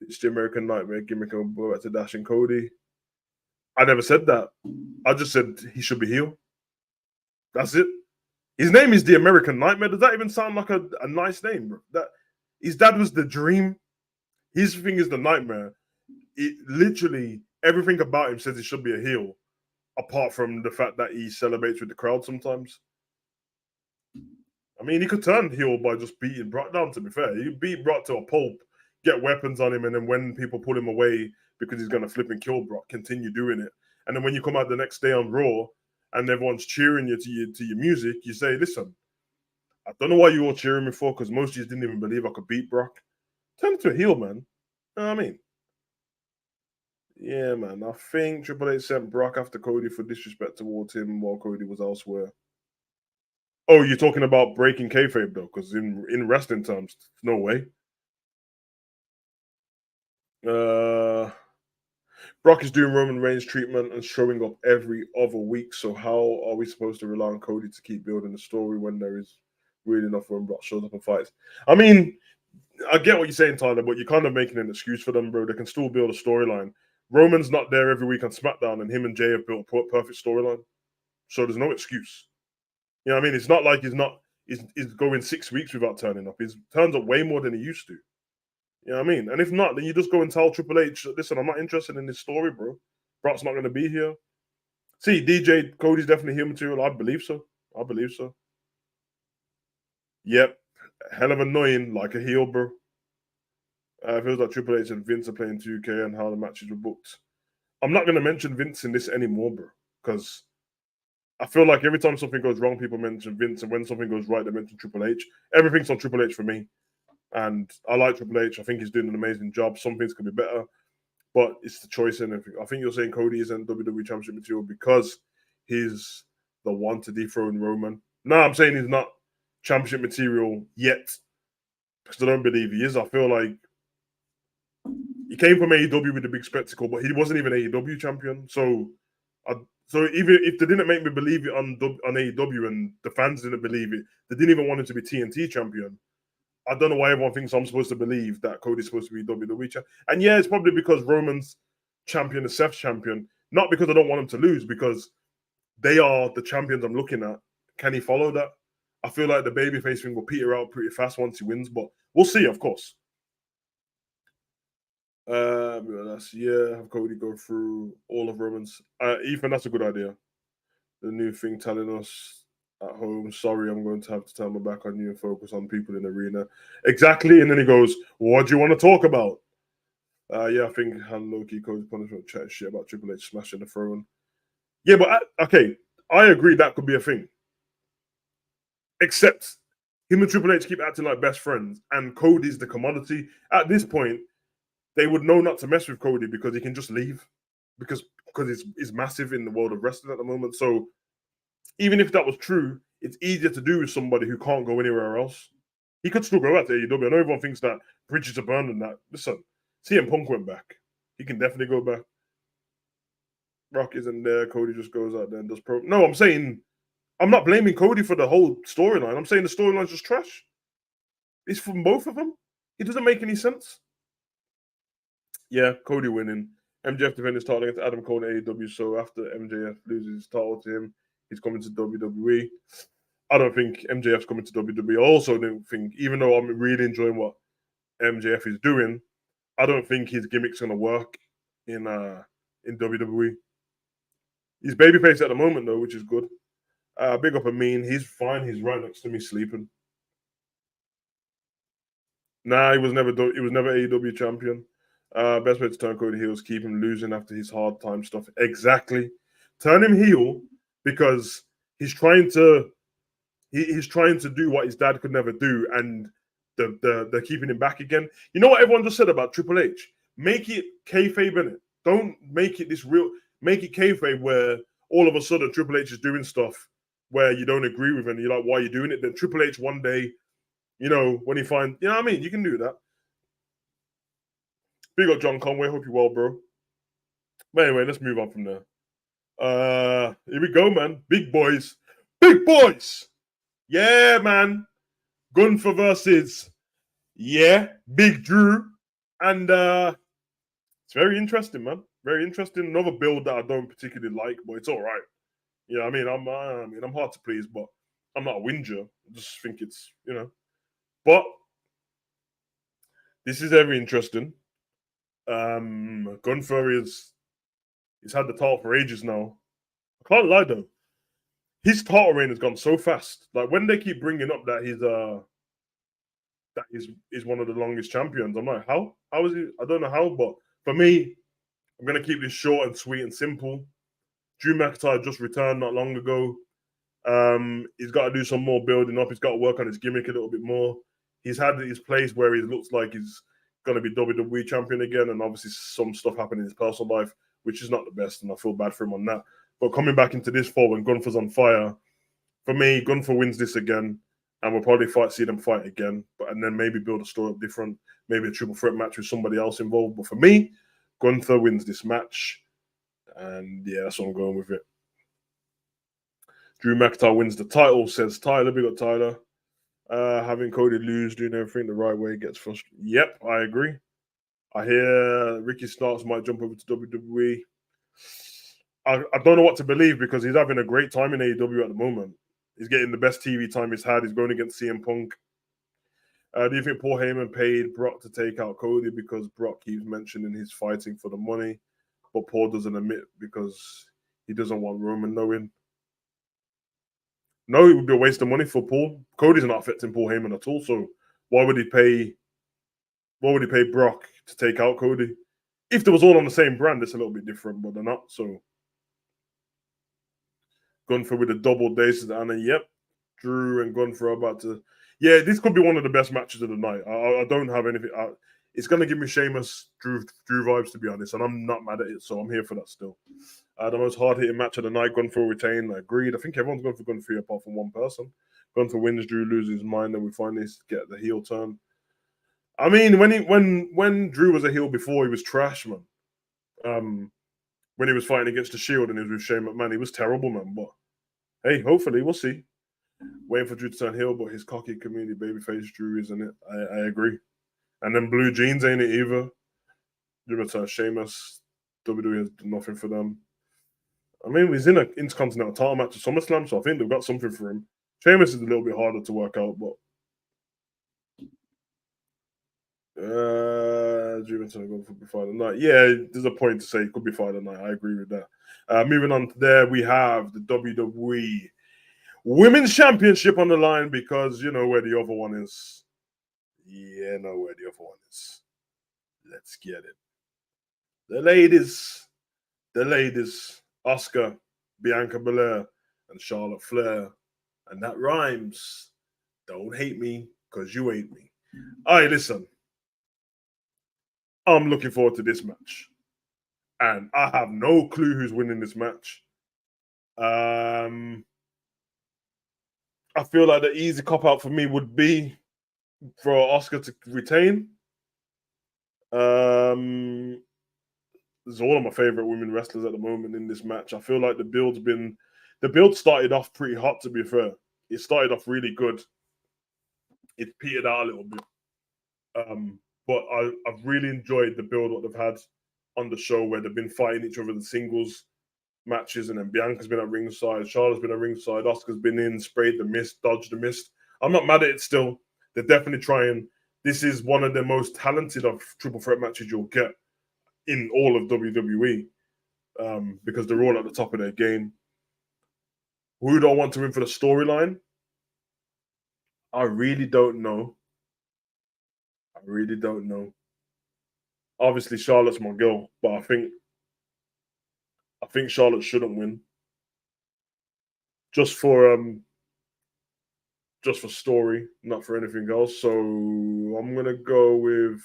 It's the American Nightmare gimmick and go back to Dash and Cody. I never said that. I just said he should be heel. That's it. His name is the American Nightmare. Does that even sound like a nice name, bro? That his dad was the Dream. His thing is the Nightmare. It literally everything about him says he should be a heel, apart from the fact that he celebrates with the crowd sometimes. I mean, he could turn heel by just beating Brock down. To be fair, he beat Brock to a pulp, get weapons on him, and then when people pull him away because he's going to flip and kill Brock, continue doing it. And then when you come out the next day on Raw and everyone's cheering you to your music, you say, "Listen, I don't know why you all cheering me for, because most of you didn't even believe I could beat Brock. Turn into a heel, man." You know what I mean? Yeah, man. I think Triple H sent Brock after Cody for disrespect towards him while Cody was elsewhere. Oh, you're talking about breaking kayfabe though, because in wrestling terms, no way. Brock is doing Roman Reigns treatment and showing up every other week. So how are we supposed to rely on Cody to keep building the story when there is really enough when Brock shows up and fights? I mean, I get what you're saying, Tyler, but you're kind of making an excuse for them, bro. They can still build a storyline. Roman's not there every week on SmackDown, and him and Jay have built a perfect storyline. So there's no excuse. You know what I mean? It's not like he's going 6 weeks without turning up. He turns up way more than he used to. You know what I mean? And if not, then you just go and tell Triple H, "Listen, I'm not interested in this story, bro. Brock's not going to be here." See, DJ Cody's definitely heel material. I believe so. I believe so. Yep. Hell of annoying, like a heel, bro. It feels like Triple H and Vince are playing 2K and how the matches were booked. I'm not going to mention Vince in this anymore, bro, because I feel like every time something goes wrong, people mention Vince, and when something goes right, they mention Triple H. Everything's on Triple H for me. And I like Triple H. I think he's doing an amazing job. Some things could be better, but it's the choice. And I think you're saying Cody isn't WWE Championship material because he's the one to dethrone Roman. No, I'm saying he's not Championship material yet because I don't believe he is. I feel like he came from AEW with a big spectacle, but he wasn't even AEW champion. So even if they didn't make me believe it on AEW and the fans didn't believe it, they didn't even want him to be TNT champion. I don't know why everyone thinks I'm supposed to believe that Cody's supposed to be WWE champion. And yeah, it's probably because Roman's champion is Seth's champion. Not because I don't want him to lose, because they are the champions I'm looking at. Can he follow that? I feel like the babyface thing will peter out pretty fast once he wins, but we'll see, of course. Have Cody go through all of Roman's. Ethan, that's a good idea. The new thing telling us at home, "Sorry, I'm going to have to turn my back on you and focus on people in the arena." Exactly. And then he goes, "What do you want to talk about?" I think Han Loki Cody's punishment chat shit about Triple H smashing the throne. Yeah, but okay, I agree that could be a thing. Except him and Triple H keep acting like best friends, and Cody's the commodity. At this point, they would know not to mess with Cody because he can just leave because he's massive in the world of wrestling at the moment. So even if that was true, it's easier to do with somebody who can't go anywhere else. He could still go out to AEW. I know everyone thinks that bridges are burned and that. Listen, CM Punk went back. He can definitely go back. Rock isn't there. Cody just goes out there and does pro. No, I'm saying I'm not blaming Cody for the whole storyline. I'm saying the storyline's just trash. It's from both of them. It doesn't make any sense. Yeah, Cody winning. MJF defending his title against Adam Cole in AEW. So after MJF loses his title to him, he's coming to WWE. I don't think MJF's coming to WWE. I also don't think, even though I'm really enjoying what MJF is doing, I don't think his gimmick's going to work in WWE. He's babyface at the moment though, which is good. Big up Amin. He's fine. He's right next to me sleeping. Nah, he was never AEW champion. Best way to turn Cody heel is keep him losing after his hard time stuff. Exactly. Turn him heel because he's trying to do what his dad could never do, and they're keeping him back again. You know what everyone just said about Triple H? Make it kayfabe in it. Don't make it this real. Make it kayfabe where all of a sudden Triple H is doing stuff where you don't agree with, and you're like, why are you doing it? Then Triple H one day, when he finds, you know what I mean? You can do that. Big up John Conway. Hope you're well, bro. But anyway, let's move on from there. Here we go, man. Big boys. Big boys. Yeah, man. Gunther versus Big Drew. And it's very interesting, man. Very interesting. Another build that I don't particularly like, but it's all right. You know, I'm hard to please, but I'm not a whinger. I just think it's, But this is very interesting. Gunther he's had the title for ages now. I can't lie though. His title reign has gone so fast. Like when they keep bringing up that he's one of the longest champions, I'm like, how? How is he? I don't know how, but for me, I'm gonna keep this short and sweet and simple. Drew McIntyre just returned not long ago. He's got to do some more building up. He's got to work on his gimmick a little bit more. He's had his place where he looks like he's going to be WWE champion again, and obviously some stuff happened in his personal life, which is not the best, and I feel bad for him on that. But coming back into this fall when Gunther's on fire, for me, Gunther wins this again, and we'll probably see them fight again, and then maybe build a story up different, maybe a triple threat match with somebody else involved. But for me, Gunther wins this match, and yeah, that's what I'm going with it. Drew McIntyre wins the title, says Tyler. Big up Tyler. Having Cody lose, doing everything the right way gets frustrating. Yep, I agree. I hear Ricky Starks might jump over to WWE. I don't know what to believe because he's having a great time in AEW at the moment. He's getting the best TV time he's had. He's going against CM Punk. Do you think Paul Heyman paid Brock to take out Cody because Brock keeps mentioning he's fighting for the money, but Paul doesn't admit because he doesn't want Roman knowing? No, it would be a waste of money for Paul. Cody's not affecting Paul Heyman at all. So why would he pay? Why would he pay Brock to take out Cody? If they was all on the same brand, it's a little bit different, but they're not. So Gunther with a double day says Anna. Yep, Drew and Gunther are about to. Yeah, this could be one of the best matches of the night. I don't have anything. It's going to give me Sheamus Drew vibes, to be honest, and I'm not mad at it, so I'm here for that still. The most hard-hitting match of the night, Gunther retain. Agreed. I think everyone's going for Gunther apart from one person. Gunther wins, Drew loses his mind, and we finally get the heel turn. I mean, when Drew was a heel before, he was trash, man. When he was fighting against the Shield and he was with Shane McMahon, he was terrible, man. But hey, hopefully we'll see. Waiting for Drew to turn heel, but his cocky community babyface Drew isn't it. I agree. And then Blue Jeans ain't it either. Drew return Sheamus. WWE has done nothing for them. I mean, he's in an Intercontinental title match at SummerSlam, so I think they've got something for him. Sheamus is a little bit harder to work out, but Drew return could be Friday night. Yeah, there's a point to say it could be Friday night. I agree with that. Moving on to there, we have the WWE Women's Championship on the line because you know where the other one is. Yeah, know where the other one is. Let's get it. The ladies, Asuka, Bianca Belair, and Charlotte Flair. And that rhymes. Don't hate me, because you hate me. All right, listen. I'm looking forward to this match. And I have no clue who's winning this match. I feel like the easy cop-out for me would be for Asuka to retain. There's all of my favorite women wrestlers at the moment in this match. I feel like the build started off pretty hot, to be fair. It started off really good. It petered out a little bit. But I've really enjoyed the build what they've had on the show where they've been fighting each other in the singles matches, and then Bianca's been at ringside, Charlotte's been at ringside, Asuka's been in, sprayed the mist, dodged the mist. I'm not mad at it still. They're definitely trying. This is one of the most talented of triple threat matches you'll get in all of WWE because they're all at the top of their game. Who do I want to win for the storyline? I really don't know. Obviously, Charlotte's my girl, but I think Charlotte shouldn't win. Just for story, not for anything else. So I'm gonna go with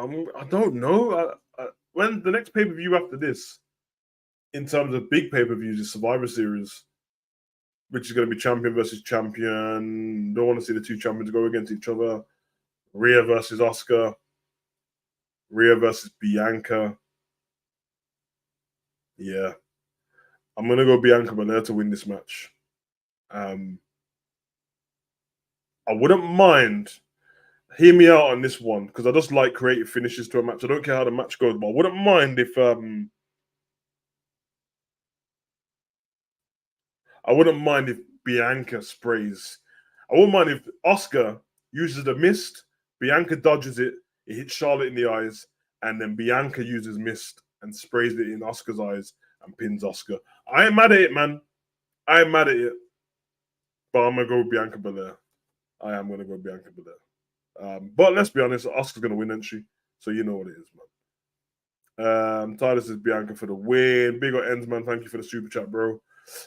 I don't know. When the next pay-per-view after this, in terms of big pay-per-views, is Survivor Series, which is going to be champion versus champion. Don't want to see the two champions go against each other. Rhea versus Asuka. Rhea versus Bianca. Yeah. I'm going to go Bianca Belair to win this match. I wouldn't mind. Hear me out on this one, because I just like creative finishes to a match. I don't care how the match goes, but I wouldn't mind if Bianca sprays. I wouldn't mind if Asuka uses the mist, Bianca dodges it, it hits Charlotte in the eyes, and then Bianca uses mist and sprays it in Asuka's eyes and pins Asuka. I ain't mad at it, man. I ain't mad at it. But I'm going to go with Bianca Belair. I am going to go Bianca Belair. But let's be honest, Asuka's going to win, isn't she? So you know what it is, man. Tyler says Bianca for the win. Big up Ends, man. Thank you for the super chat, bro.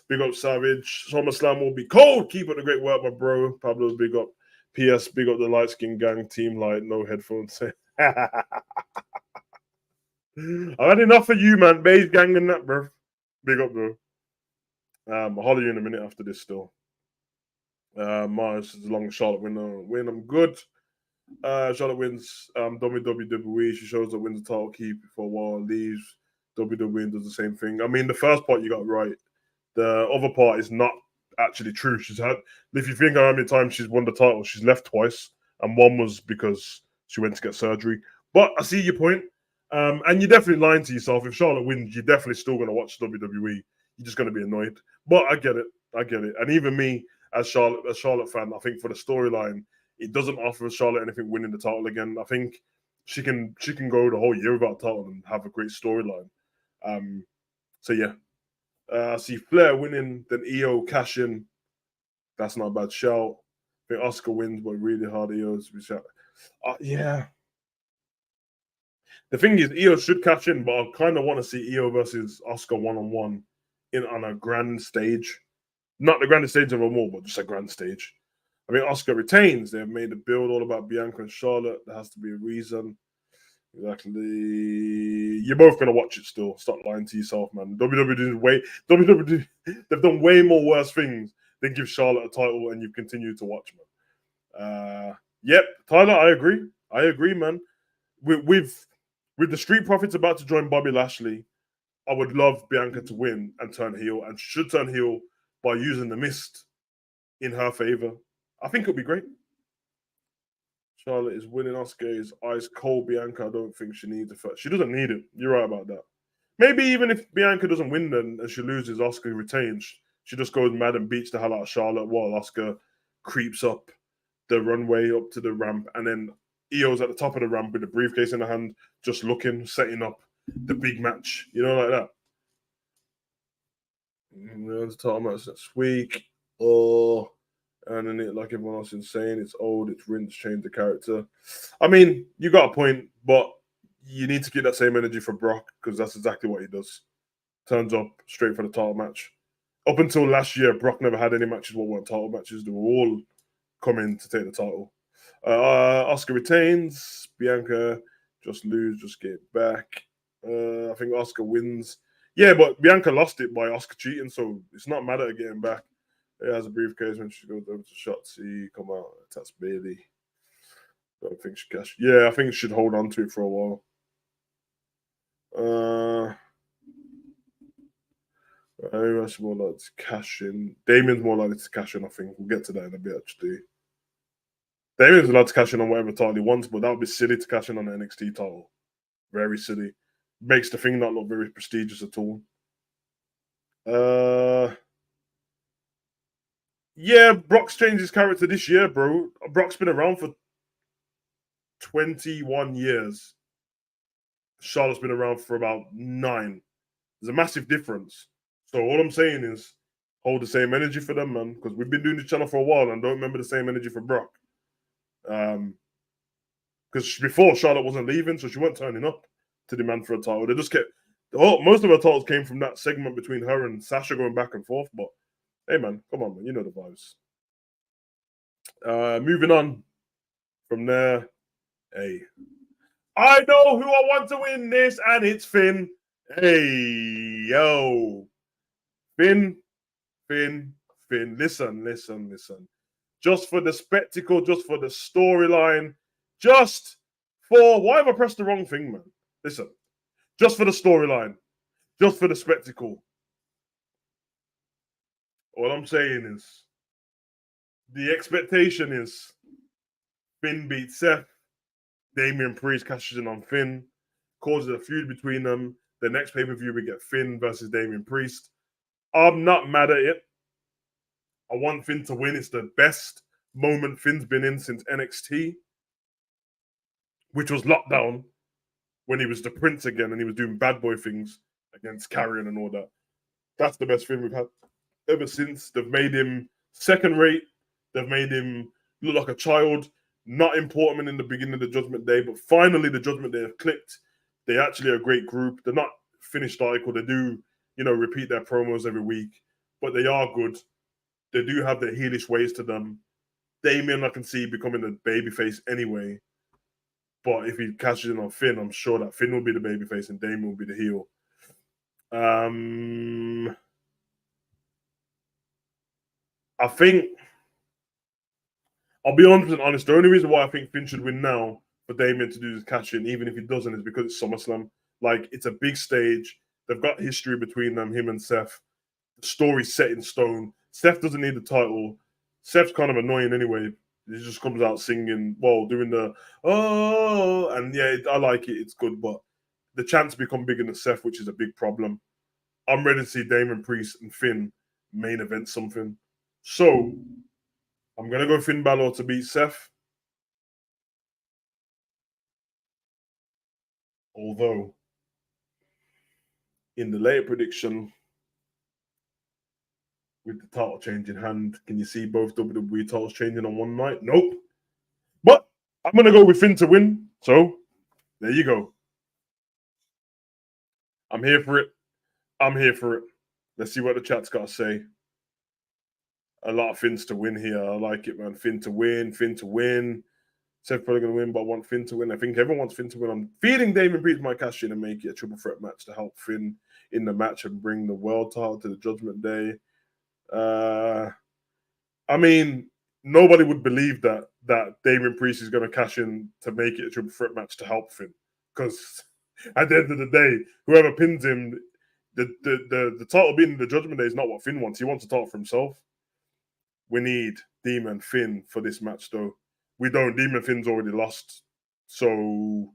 Big up Savage. Summerslam will be cold. Keep up the great work, my bro. Pablo's big up. PS, big up the light skin gang. Team light, no headphones. I've had enough of you, man. Beige gang and that, bro. Big up, bro. I'll holler you in a minute after this still. Mars is long Charlotte win. I'm good. Charlotte wins WWE. She shows up, wins the title, keep for a while, leaves. WWE does the same thing. I mean, the first part you got right. The other part is not actually true. She's had, if you think how many times she's won the title, she's left twice, and one was because she went to get surgery. But I see your point. And you're definitely lying to yourself. If Charlotte wins, you're definitely still going to watch WWE. You're just going to be annoyed. But I get it. And even me, as Charlotte fan, I think for the storyline, it doesn't offer Charlotte anything winning the title again. I think she can go the whole year without a title and have a great storyline. So yeah. I see Flair winning, then EO cash in. That's not a bad shout. I think Asuka wins, but really hard EO's. Yeah. The thing is, EO should cash in, but I kind of want to see EO versus Asuka one-on-one on a grand stage. Not the grandest stage of them all, but just a grand stage. I mean, Asuka retains. They've made the build all about Bianca and Charlotte. There has to be a reason. Exactly. You're both gonna watch it still. Stop lying to yourself, man. WWE, they've done way more worse things than give Charlotte a title, and you've continued to watch, man. Yep, Tyler, I agree, man. With the Street Profits about to join Bobby Lashley, I would love Bianca to win and turn heel, and she should turn heel by using the mist in her favor. I think it'll be great. Charlotte is winning. Asuka is ice cold. Bianca, I don't think she needs it. She doesn't need it. You're right about that. Maybe even if Bianca doesn't win then and she loses, Asuka retains. She just goes mad and beats the hell out of Charlotte while Asuka creeps up the runway up to the ramp, and then EO's at the top of the ramp with the briefcase in the hand, just looking, setting up the big match. You know, like that. The title match next week. And then it, like everyone else is saying, it's old, it's rinsed, change the character. I mean, you got a point, but you need to get that same energy for Brock, because that's exactly what he does. Turns up straight for the title match. Up until last year, Brock never had any matches what weren't title matches. They were all coming to take the title. Asuka retains. Bianca just lose, just get back. I think Asuka wins. Yeah, but Bianca lost it by Asuka cheating, so it's not mad at her getting back. It has a briefcase when she goes over to Shotzi. Come out, that's Bailey. I don't think she cash. Yeah, I think she should hold on to it for a while. That's more likely to cash in. Damien's more likely to cash in, I think. We'll get to that in a bit, actually. Damien's allowed to cash in on whatever title he wants, but that would be silly to cash in on the NXT title. Very silly. Makes the thing not look very prestigious at all. Yeah, Brock's changed his character this year, bro. Brock's been around for 21 years. Charlotte's been around for about 9. There's a massive difference. So all I'm saying is hold the same energy for them, man, because we've been doing this channel for a while and don't remember the same energy for Brock. Because before Charlotte wasn't leaving, so she wasn't turning up to demand for a title. They just kept most of her titles came from that segment between her and Sasha going back and forth. But hey, man, come on, man, you know the vibes. Moving on from there, hey, I know who I want to win this, and it's Finn. Hey, yo. Finn, Finn, Finn. Listen, listen, listen. Just for the spectacle, just for the storyline, just for why have I pressed the wrong thing, man? Listen, just for the storyline, just for the spectacle. All I'm saying is the expectation is Finn beats Seth, Damian Priest cashes in on Finn, causes a feud between them. The next pay per view, we get Finn versus Damian Priest. I'm not mad at it. I want Finn to win. It's the best moment Finn's been in since NXT, which was lockdown when he was the Prince again and he was doing bad boy things against Carrion and all that. That's the best Finn we've had ever since. They've made him second rate. They've made him look like a child. Not important in the beginning of the Judgment Day, but finally the Judgment Day have clicked. They actually are a great group. They're not finished article. They do, repeat their promos every week, but they are good. They do have their heelish ways to them. Damien, I can see becoming a babyface anyway. But if he cashes in on Finn, I'm sure that Finn will be the babyface and Damien will be the heel. I think I'll be 100% honest. The only reason why I think Finn should win now for Damien to do this cash in, even if he doesn't, is because it's SummerSlam. Like, it's a big stage. They've got history between them, him and Seth. The story's set in stone. Seth doesn't need the title. Seth's kind of annoying anyway. He just comes out singing, doing the oh, and yeah, I like it. It's good, but the chance become bigger than Seth, which is a big problem. I'm ready to see Damian Priest and Finn main event something. So I'm gonna go Finn Balor to beat Seth. Although in the later prediction, with the title change in hand, can you see both WWE titles changing on one night? Nope. But I'm gonna go with Finn to win. So there you go. I'm here for it. I'm here for it. Let's see what the chat's got to say. A lot of Finns to win here. I like it, man. Finn to win. Finn to win. Seth probably going to win, but I want Finn to win. I think everyone wants Finn to win. I'm feeling Damien Priest might cash in and make it a triple threat match to help Finn in the match and bring the world title to the Judgment Day. I mean, nobody would believe that Damien Priest is going to cash in to make it a triple threat match to help Finn, because at the end of the day, whoever pins him, the title being the Judgment Day is not what Finn wants. He wants a title for himself. We need Demon Finn for this match, though. We don't. Demon Finn's already lost, so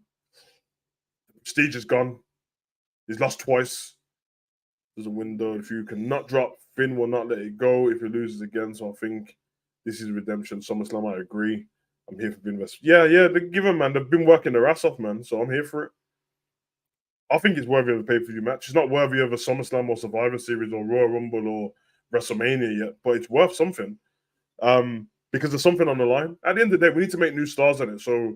Prestige is gone. He's lost twice. There's a window. If you cannot drop, Finn will not let it go if he loses again. So I think this is redemption. SummerSlam, I agree. I'm here for Finn West. Yeah, give him, man. They've been working their ass off, man. So I'm here for it. I think it's worthy of a pay-per-view match. It's not worthy of a SummerSlam or Survivor Series or Royal Rumble or WrestleMania yet, but it's worth something. Because there's something on the line. At the end of the day, we need to make new stars on it. So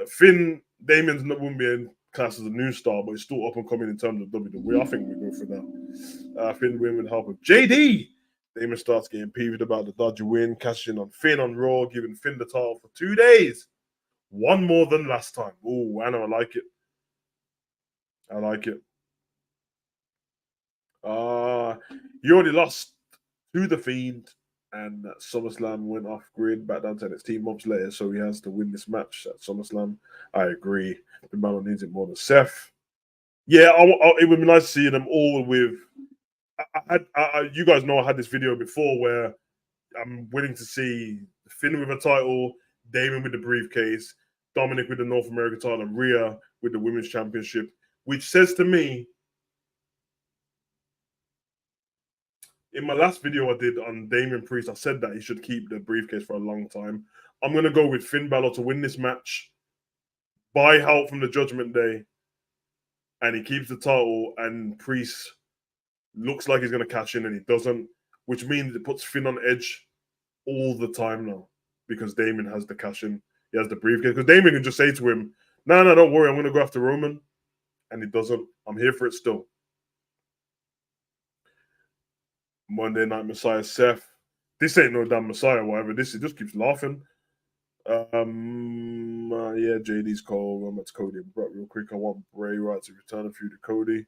Finn, Damien's wouldn't be in class as a new star, but he's still up and coming in terms of WWE. I think we go for that. Finn win with help of JD. Damien starts getting peeved about the dodgy win, cashing on Finn on Raw, giving Finn the title for 2 days. One more than last time. Oh, I know, I like it. I like it. You already lost to the Fiend, and SummerSlam went off grid back down to NXT months later, so he has to win this match at SummerSlam. I agree. The man needs it more than Seth. Yeah, it would be nice to see them all with. You guys know I had this video before where I'm willing to see Finn with a title, Damon with the briefcase, Dominic with the North American title, and Rhea with the Women's Championship, which says to me, in my last video I did on Damian Priest, I said that he should keep the briefcase for a long time. I'm going to go with Finn Balor to win this match, buy help from the Judgment Day, and he keeps the title, and Priest looks like he's going to cash in and he doesn't, which means it puts Finn on edge all the time now because Damien has the cash in. He has the briefcase. Because Damien can just say to him, no, don't worry, I'm going to go after Roman. And he doesn't. I'm here for it still. Monday Night Messiah Seth. This ain't no damn Messiah, whatever. This, he just keeps laughing. Yeah, JD's call. I'm at Cody and Brock real quick. I want Bray Wyatt to return a feud to Cody.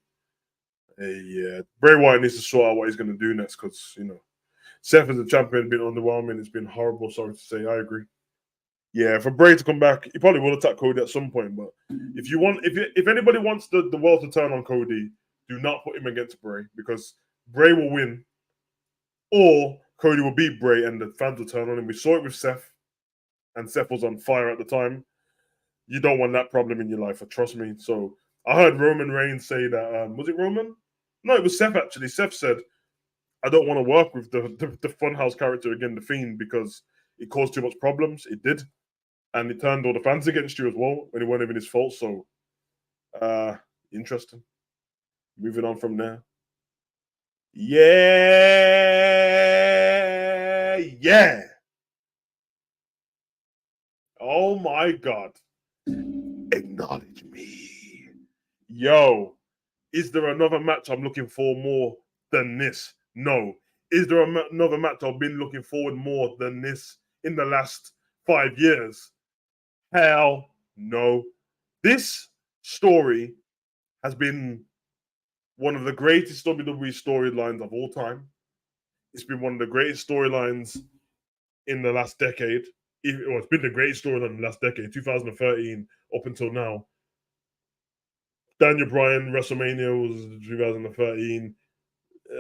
Hey, yeah, Bray Wyatt needs to sort out what he's going to do next because Seth as a champion has been underwhelming. It's been horrible. Sorry to say, I agree. Yeah, for Bray to come back, he probably will attack Cody at some point. But if anybody wants the world to turn on Cody, do not put him against Bray because Bray will win, or Cody will beat Bray, and the fans will turn on him. We saw it with Seth, and Seth was on fire at the time. You don't want that problem in your life, trust me. So I heard Roman Reigns say that. Was it Roman? No, it was Seth actually. Seth said, "I don't want to work with the Funhouse character again, the Fiend, because it caused too much problems. It did." And it turned all the fans against you as well when it wasn't even his fault. So, interesting. Moving on from there. Yeah, yeah. Oh my God. Acknowledge me. Yo, is there another match I'm looking for more than this? No. Is there another match I've been looking forward more than this in the last 5 years? Hell no. This story has been one of the greatest WWE storylines of all time. It's been one of the greatest storylines in the last decade. It's been the greatest storyline in the last decade, 2013 up until now. Daniel Bryan, WrestleMania was 2013.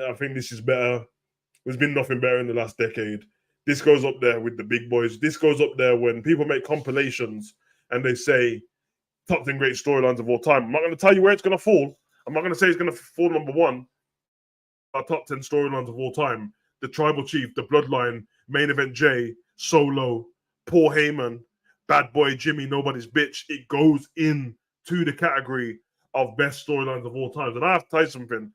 I think this is better. There's been nothing better in the last decade. This goes up there with the big boys. This goes up there when people make compilations and they say top 10 great storylines of all time. I'm not going to tell you where it's going to fall. I'm not going to say it's going to fall number one. Our top 10 storylines of all time. The Tribal Chief, the Bloodline, Main Event Jay, Solo, Paul Heyman, Bad Boy Jimmy, Nobody's Bitch. It goes in to the category of best storylines of all time. And I have to tell you something.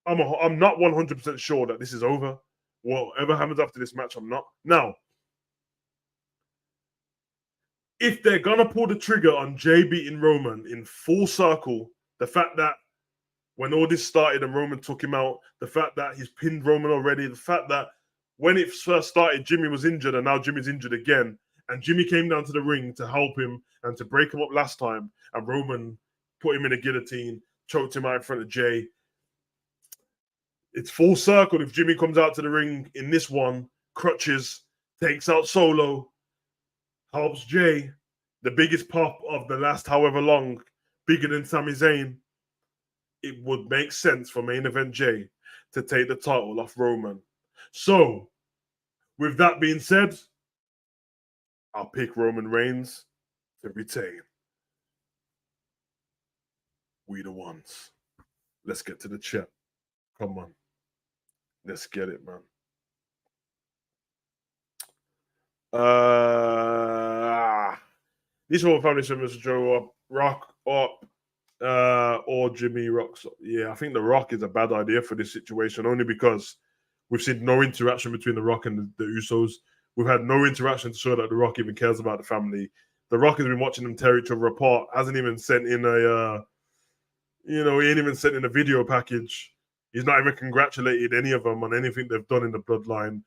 I'm not 100% sure that this is over. Whatever happens after this match, I'm not. Now, if they're going to pull the trigger on Jay beating Roman in full circle, the fact that when all this started and Roman took him out, the fact that he's pinned Roman already, the fact that when it first started, Jimmy was injured and now Jimmy's injured again. And Jimmy came down to the ring to help him and to break him up last time. And Roman put him in a guillotine, choked him out in front of Jay. It's full circle if Jimmy comes out to the ring in this one, crutches, takes out Solo, helps Jay, the biggest pop of the last however long, bigger than Sami Zayn. It would make sense for Main Event Jay to take the title off Roman. So, with that being said, I'll pick Roman Reigns to retain. We the ones. Let's get to the chat. Come on. Let's get it, man. This one family members Joe up, Rock up, or Jimmy Rocks. Yeah, I think the Rock is a bad idea for this situation, only because we've seen no interaction between the Rock and the Usos. We've had no interaction to show that the Rock even cares about the family. The Rock has been watching them tear each other apart. Hasn't even sent in he ain't even sent in a video package. He's not even congratulated any of them on anything they've done in the bloodline.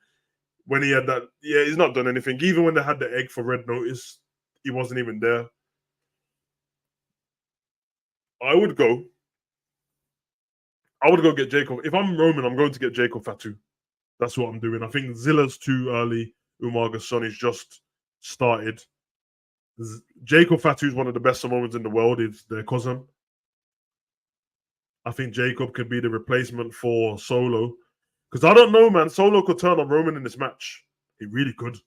When he had that, yeah, he's not done anything. Even when they had the egg for Red Notice, he wasn't even there. I would go get Jacob. If I'm Roman, I'm going to get Jacob Fatu. That's what I'm doing. I think Zilla's too early. Umaga's son is just started. Jacob Fatu is one of the best Samoans in the world. It's their cousin. I think Jacob could be the replacement for Solo. Because I don't know, man. Solo could turn on Roman in this match. He really could.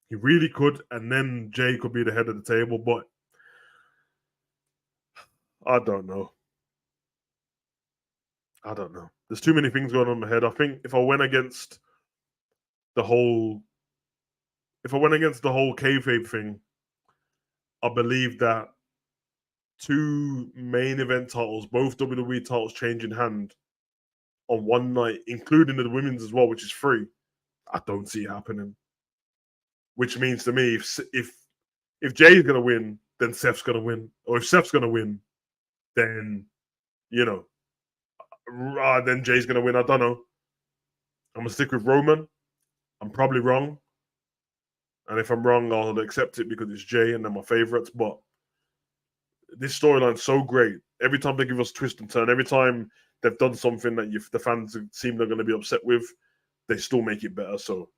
He really could. And then Jay could be the head of the table. But I don't know. There's too many things going on in my head. I think if I went against the whole kayfabe thing, I believe that two main event titles, both WWE titles, changing hand on one night, including the women's as well, which is free. I don't see it happening. Which means to me, if Jay's gonna win, then Seth's gonna win, or if Seth's gonna win, then then Jay's gonna win. I don't know. I'm gonna stick with Roman. I'm probably wrong. And if I'm wrong, I'll accept it because it's Jay and they're my favorites. But this storyline's so great. Every time they give us twist and turn, every time they've done something that the fans seem they're going to be upset with, they still make it better. So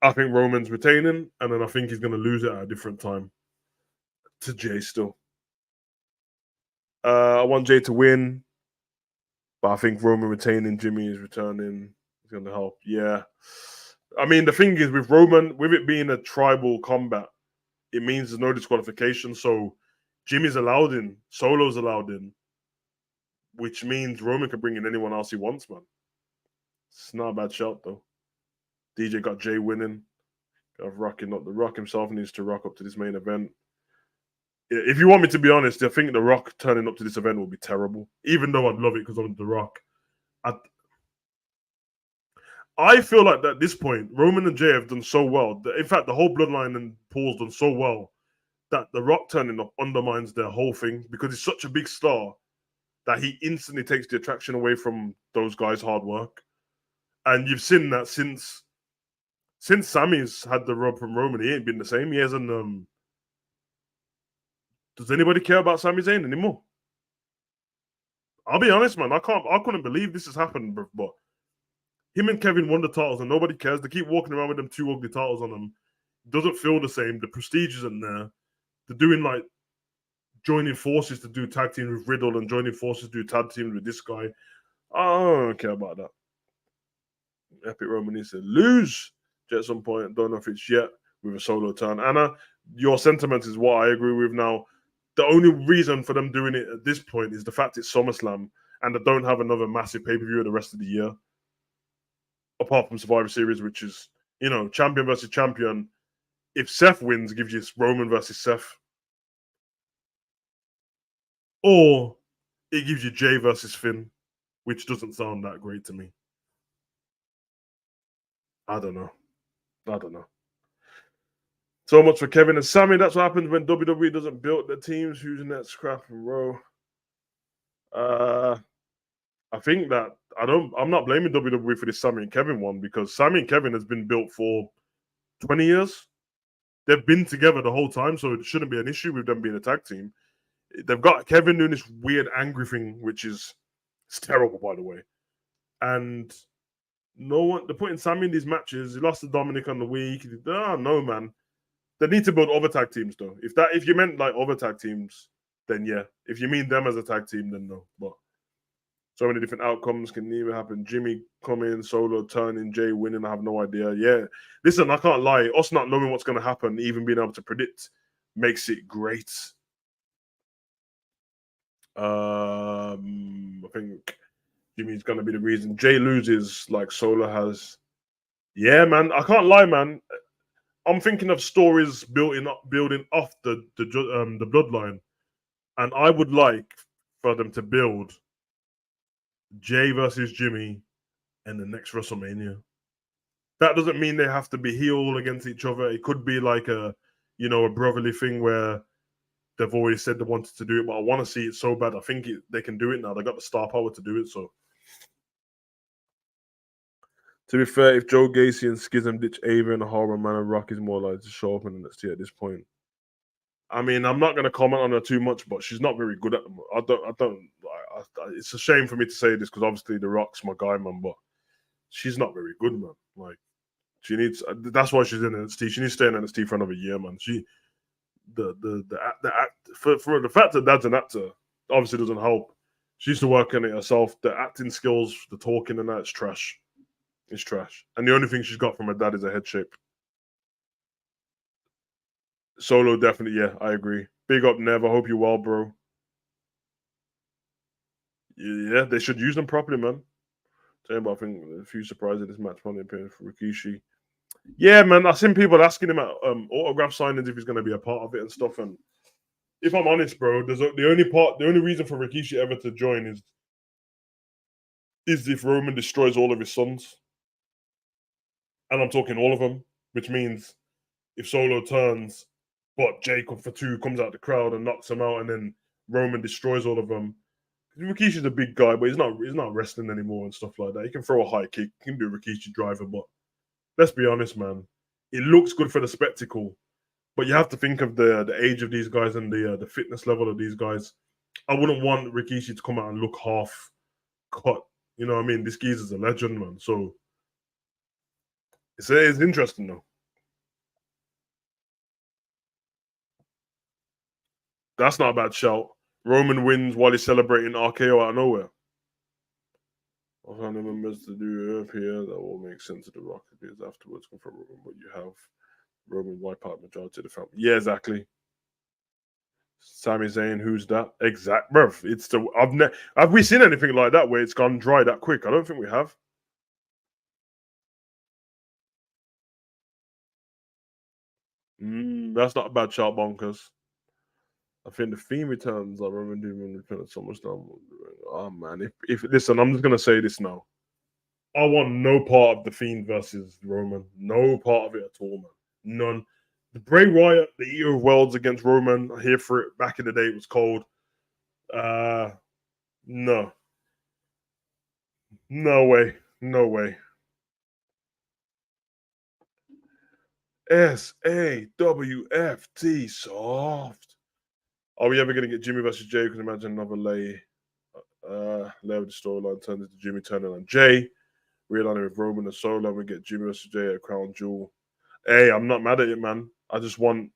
I think Roman's retaining, and then I think he's going to lose it at a different time to Jay still. I want Jay to win, but I think Roman retaining, Jimmy is returning. It's going to help. Yeah. I mean, the thing is with Roman, with it being a tribal combat, it means there's no disqualification. So Jimmy's allowed in, Solo's allowed in, which means Roman can bring in anyone else he wants, man. It's not a bad shout, though. DJ got Jay winning. Got rocking up. The Rock himself needs to rock up to this main event. If you want me to be honest, I think The Rock turning up to this event will be terrible. Even though I'd love it because I'm The Rock. I feel like at this point, Roman and Jay have done so well. In fact, the whole Bloodline and Paul's done so well that The Rock turning up undermines their whole thing because he's such a big star that he instantly takes the attraction away from those guys' hard work. And you've seen that since Sammy's had the rub from Roman, he ain't been the same. He hasn't. Does anybody care about Sami Zayn anymore? I'll be honest, man. I couldn't believe this has happened, but him and Kevin won the titles and nobody cares. They keep walking around with them two ugly titles on them. It doesn't feel the same. The prestige isn't there. They're doing like joining forces to do tag teams with Riddle and joining forces to do tag teams with this guy. I don't care about that. Epic Roman needs to lose at some point. Don't know if it's yet with a solo turn. Anna, your sentiment is what I agree with now. The only reason for them doing it at this point is the fact it's SummerSlam and they don't have another massive pay-per-view the rest of the year. Apart from Survivor Series, which is, champion versus champion. If Seth wins, it gives you Roman versus Seth. Or it gives you Jay versus Finn, which doesn't sound that great to me. I don't know. So much for Kevin and Sammy. That's what happens when WWE doesn't build their teams. Who's next? Crap and row. I think that I'm not blaming WWE for this Sammy and Kevin one because Sammy and Kevin has been built for 20 years. They've been together the whole time, so it shouldn't be an issue with them being a tag team. They've got Kevin doing this weird angry thing, which is terrible, by the way. And no one, they're putting Sammy in these matches. He lost to Dominic on the week. No, man. They need to build other tag teams, though. If you meant like other tag teams, then yeah. If you mean them as a tag team, then no. But so many different outcomes can either happen. Jimmy coming, Solo turning, Jay winning. I have no idea. Yeah. Listen, I can't lie. Us not knowing what's going to happen, even being able to predict, makes it great. I think Jimmy's going to be the reason. Jay loses like Solo has. Yeah, man. I can't lie, man. I'm thinking of stories building off the bloodline, and I would like for them to build Jay versus Jimmy in the next WrestleMania. That doesn't mean they have to be heel against each other. It could be like a brotherly thing where they've always said they wanted to do it, but I want to see it so bad. I think they can do it now. They got the star power to do it. So, to be fair, if Joe Gacy and Schism ditch Ava and Horror Man and Rock is more likely to show up in NXT at this point. I mean, I'm not going to comment on her too much, but she's not very good at them. It's a shame for me to say this because obviously The Rock's my guy, man, but she's not very good, man. Like, that's why she's in NXT. She needs to stay in NXT for another year, man. For the fact that Dad's an actor obviously doesn't help. She used to work on it herself. The acting skills, the talking and that, it's trash. It's trash. And the only thing she's got from her dad is a head shape. Solo, definitely, yeah, I agree. Big up, Nev. I hope you're well, bro. Yeah, they should use them properly, man. But I think a few surprises in this match. One appearance for Rikishi. Yeah, man, I've seen people asking him at autograph signings if he's going to be a part of it and stuff. And if I'm honest, bro, the only reason for Rikishi ever to join is if Roman destroys all of his sons. And I'm talking all of them, which means if Solo turns, but Jacob for 2 comes out the crowd and knocks him out, and then Roman destroys all of them. Rikishi's a big guy, but he's not wrestling anymore and stuff like that. He can throw a high kick, he can do a Rikishi driver, but let's be honest, man. it looks good for the spectacle, but you have to think of the age of these guys and the fitness level of these guys. I wouldn't want Rikishi to come out and look half cut. You know what I mean? This geezer's a legend, man. So it's interesting though. That's not a bad shout. Roman wins while he's celebrating RKO out of nowhere. I'll find the members to do Earth here. That will make sense to the Rocket because afterwards come from Roman, but you have Roman wipe out majority of the family. Yeah, exactly. Sami Zayn, who's that? Exact, bruv. It's the have we seen anything like that where it's gone dry that quick? I don't think we have. That's not a bad shout, bonkers. I think the theme returns. I remember doing return at Summerslam. Oh man, if listen, I'm just gonna say this now. I want no part of the Fiend versus Roman. No part of it at all, man. None. The Bray Wyatt, the Eater of Worlds against Roman. I here for it. Back in the day, it was cold. No. No way. No way. SAWFT soft. Are we ever gonna get Jimmy versus Jay? Because imagine another layer of the storyline turns into Jimmy turning on Jay. Realigning with Roman and Solo, we get Jimmy versus Jay at Crown Jewel. Hey, I'm not mad at it, man. I just want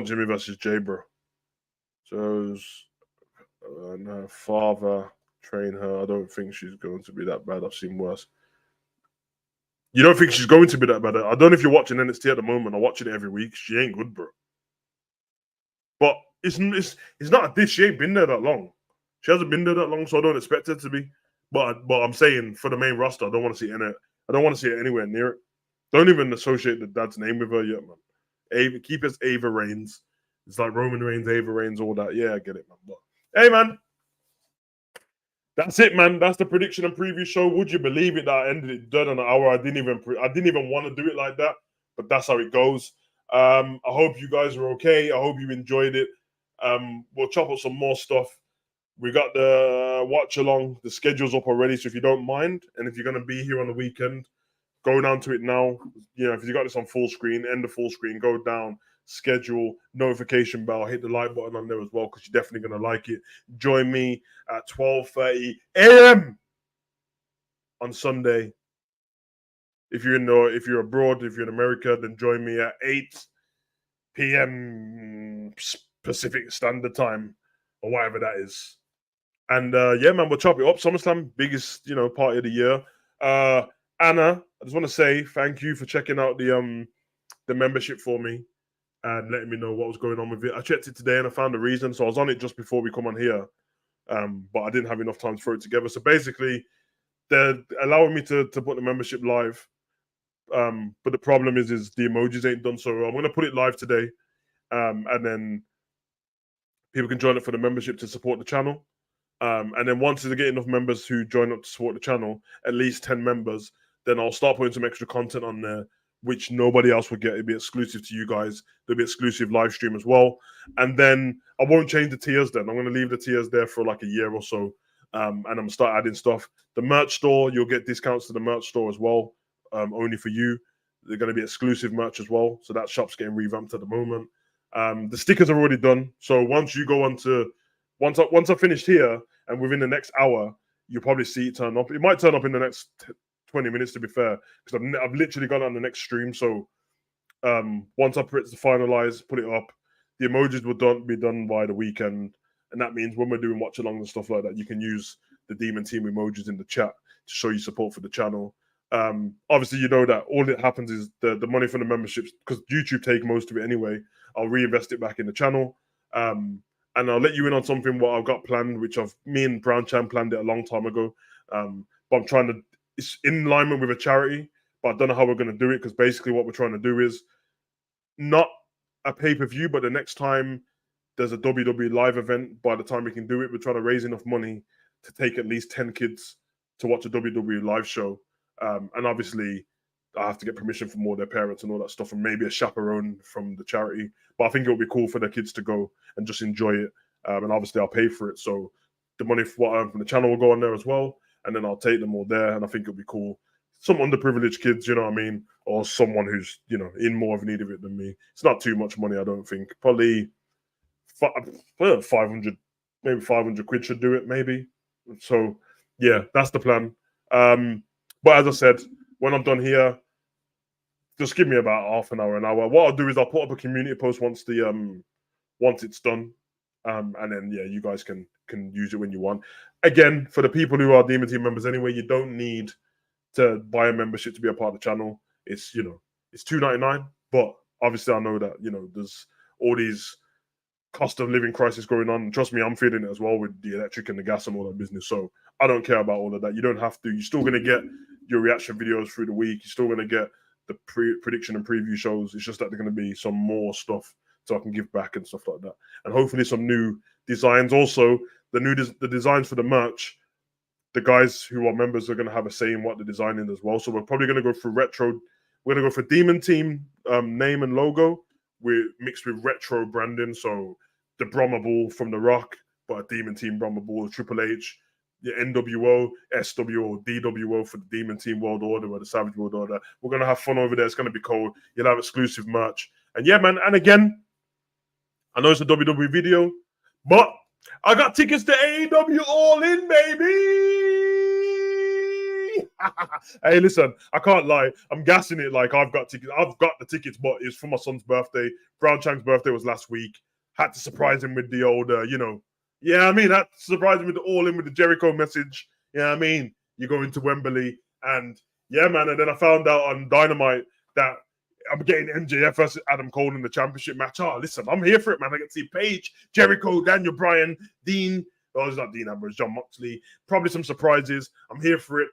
Jimmy versus Jay, bro. So and her father train her. I don't think she's going to be that bad. I've seen worse. You don't think she's going to be that bad? I don't know if you're watching NXT at the moment. I'm watching it every week. She ain't good, bro. But it's not a dish. She ain't been there that long. She hasn't been there that long, so I don't expect her to be. But I'm saying for the main roster, I don't want to see it in it. I don't want to see it anywhere near it. Don't even associate the dad's name with her yet, man. Ava, keep it Ava Reigns. It's like Roman Reigns, Ava Reigns, all that. Yeah, I get it, man. But hey, man, that's it, man. That's the prediction and preview show. Would you believe it that I ended it done in an hour? I didn't even want to do it like that, but that's how it goes. I hope you guys are okay. I hope you enjoyed it. We'll chop up some more stuff. We got the watch along. The schedule's up already, so if you don't mind, and if you're going to be here on the weekend, go down to it now. You know, if you got this on full screen, end the full screen, go down, schedule, notification bell, hit the like button on there as well, because you're definitely going to like it. Join me at 12:30 a.m. on Sunday. If you're abroad, if you're in America, then join me at 8 p.m. Pacific Standard Time, or whatever that is. And yeah, man, we'll chop it up. SummerSlam, biggest party of the year. Anna, I just want to say thank you for checking out the membership for me and letting me know what was going on with it. I checked it today and I found the reason, so I was on it just before we come on here, but I didn't have enough time to throw it together. So basically, they're allowing me to put the membership live, but the problem is the emojis ain't done. So I'm going to put it live today, and then people can join it for the membership to support the channel. And then once they get enough members who join up to support the channel, at least 10 members, then I'll start putting some extra content on there, which nobody else will get. It'll be exclusive to you guys. There'll be exclusive live stream as well. And then I won't change the tiers then. I'm going to leave the tiers there for like a year or so. And I'm going to start adding stuff. The merch store, you'll get discounts to the merch store as well, only for you. They're going to be exclusive merch as well. So that shop's getting revamped at the moment. The stickers are already done. So once you go on to... Once I finished here, and within the next hour, you'll probably see it turn up. It might turn up in the next 20 minutes, to be fair, because I've literally got it on the next stream. So once I put it to finalize, put it up, the emojis will be done by the weekend, and that means when we're doing watch along and stuff like that, you can use the Demon Team emojis in the chat to show you support for the channel. Obviously, you know that all that happens is the money from the memberships, because YouTube take most of it anyway. I'll reinvest it back in the channel. And I'll let you in on something what I've got planned, which me and Brown Chan planned it a long time ago. But I'm trying to, it's in alignment with a charity, but I don't know how we're going to do it, because basically what we're trying to do is not a pay-per-view, but the next time there's a WWE live event, by the time we can do it, we're trying to raise enough money to take at least 10 kids to watch a WWE live show. And obviously, I have to get permission from all their parents and all that stuff, and maybe a chaperone from the charity. But I think it'll be cool for their kids to go and just enjoy it. And obviously, I'll pay for it. So the money for what I earn from the channel will go on there as well. And then I'll take them all there. And I think it'll be cool some underprivileged kids, you know what I mean, or someone who's, you know, in more of need of it than me. It's not too much money, I don't think. Probably 500, maybe 500 quid should do it, maybe. So yeah, that's the plan. But as I said, when I'm done here, just give me about half an hour, an hour. What I'll do is I'll put up a community post once it's done. And then yeah, you guys can use it when you want. Again, for the people who are Demon Team members anyway, you don't need to buy a membership to be a part of the channel. It's, you know, it's $2.99, but obviously I know that, you know, there's all these cost of living crisis going on. Trust me, I'm feeling it as well with the electric and the gas and all that business. So I don't care about all of that. You don't have to. You're still going to get your reaction videos through the week. You're still going to get the prediction and preview shows. It's just that they're going to be some more stuff so I can give back and stuff like that. And hopefully some new designs. Also, the designs for the merch, the guys who are members are going to have a say in what they're designing as well. So we're probably going to go for retro. We're going to go for Demon Team name and logo. We're mixed with retro branding. So the Brahma Bull from The Rock, but a Demon Team Brahma Bull, Triple H, the NWO, SWO, DWO for the Demon Team World Order or the Savage World Order. We're going to have fun over there. It's going to be cold. You'll have exclusive merch. And yeah, man. And again, I know it's a WWE video, but I got tickets to AEW All In, baby. Hey, listen, I can't lie. I'm gassing it like I've got tickets. I've got the tickets, but it's for my son's birthday. Brown Chang's birthday was last week. Had to surprise him with the old, you know. Yeah, I mean, had to surprise him with the All In with the Jericho message. Yeah, I mean, you're going to Wembley. And yeah, man. And then I found out on Dynamite that I'm getting MJF versus Adam Cole in the championship match. Oh, listen, I'm here for it, man. I get to see Paige, Jericho, Daniel Bryan, Dean. Oh, it's not Dean Ambrose, John Moxley. Probably some surprises. I'm here for it.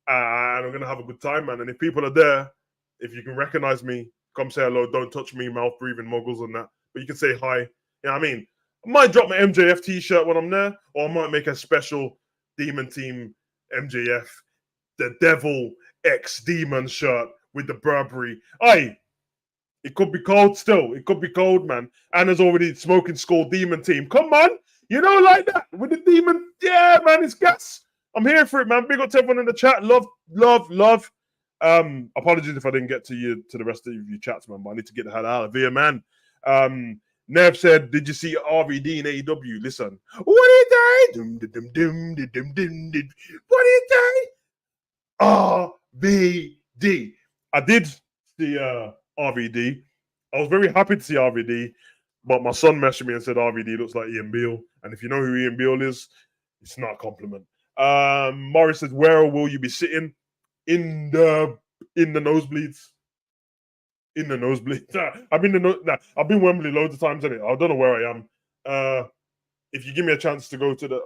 And I'm going to have a good time, man. And if people are there, if you can recognize me, come say hello. Don't touch me, mouth-breathing muggles and that. But you can say hi. You know what I mean? I might drop my MJF t-shirt when I'm there, or I might make a special Demon Team MJF, the Devil X Demon shirt with the Burberry. Aye, it could be cold still. It could be cold, man. Anna's already smoking Skull Demon Team. Come on. You know, like that with the Demon. Yeah, man, it's gas. I'm here for it, man. Big up to everyone in the chat. Love, love, love. Apologies if I didn't get to the rest of your chats, man, but I need to get the hell out of here, man. Nev said, did you see RVD in AEW? Listen. What did they? What did they? RVD. I did see RVD. I was very happy to see RVD, but my son messaged me and said RVD looks like Ian Beale. And if you know who Ian Beale is, it's not a compliment. Morris says, where will you be sitting? In the nosebleeds. In the nosebleeds. I've been Wembley loads of times, innit? I don't know where I am. If you give me a chance to go to the,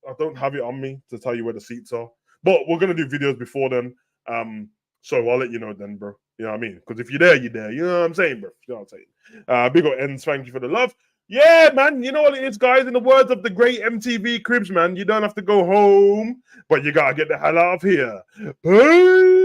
I don't have it on me to tell you where the seats are. But we're gonna do videos before then. So I'll let you know then, bro. You know what I mean? Because if you're there, you're there. You know what I'm saying, bro? You know what I'm saying? Big up ends. Thank you for the love. Yeah, man. You know what it is, guys. In the words of the great MTV Cribs, man, you don't have to go home, but you gotta get the hell out of here. Peace.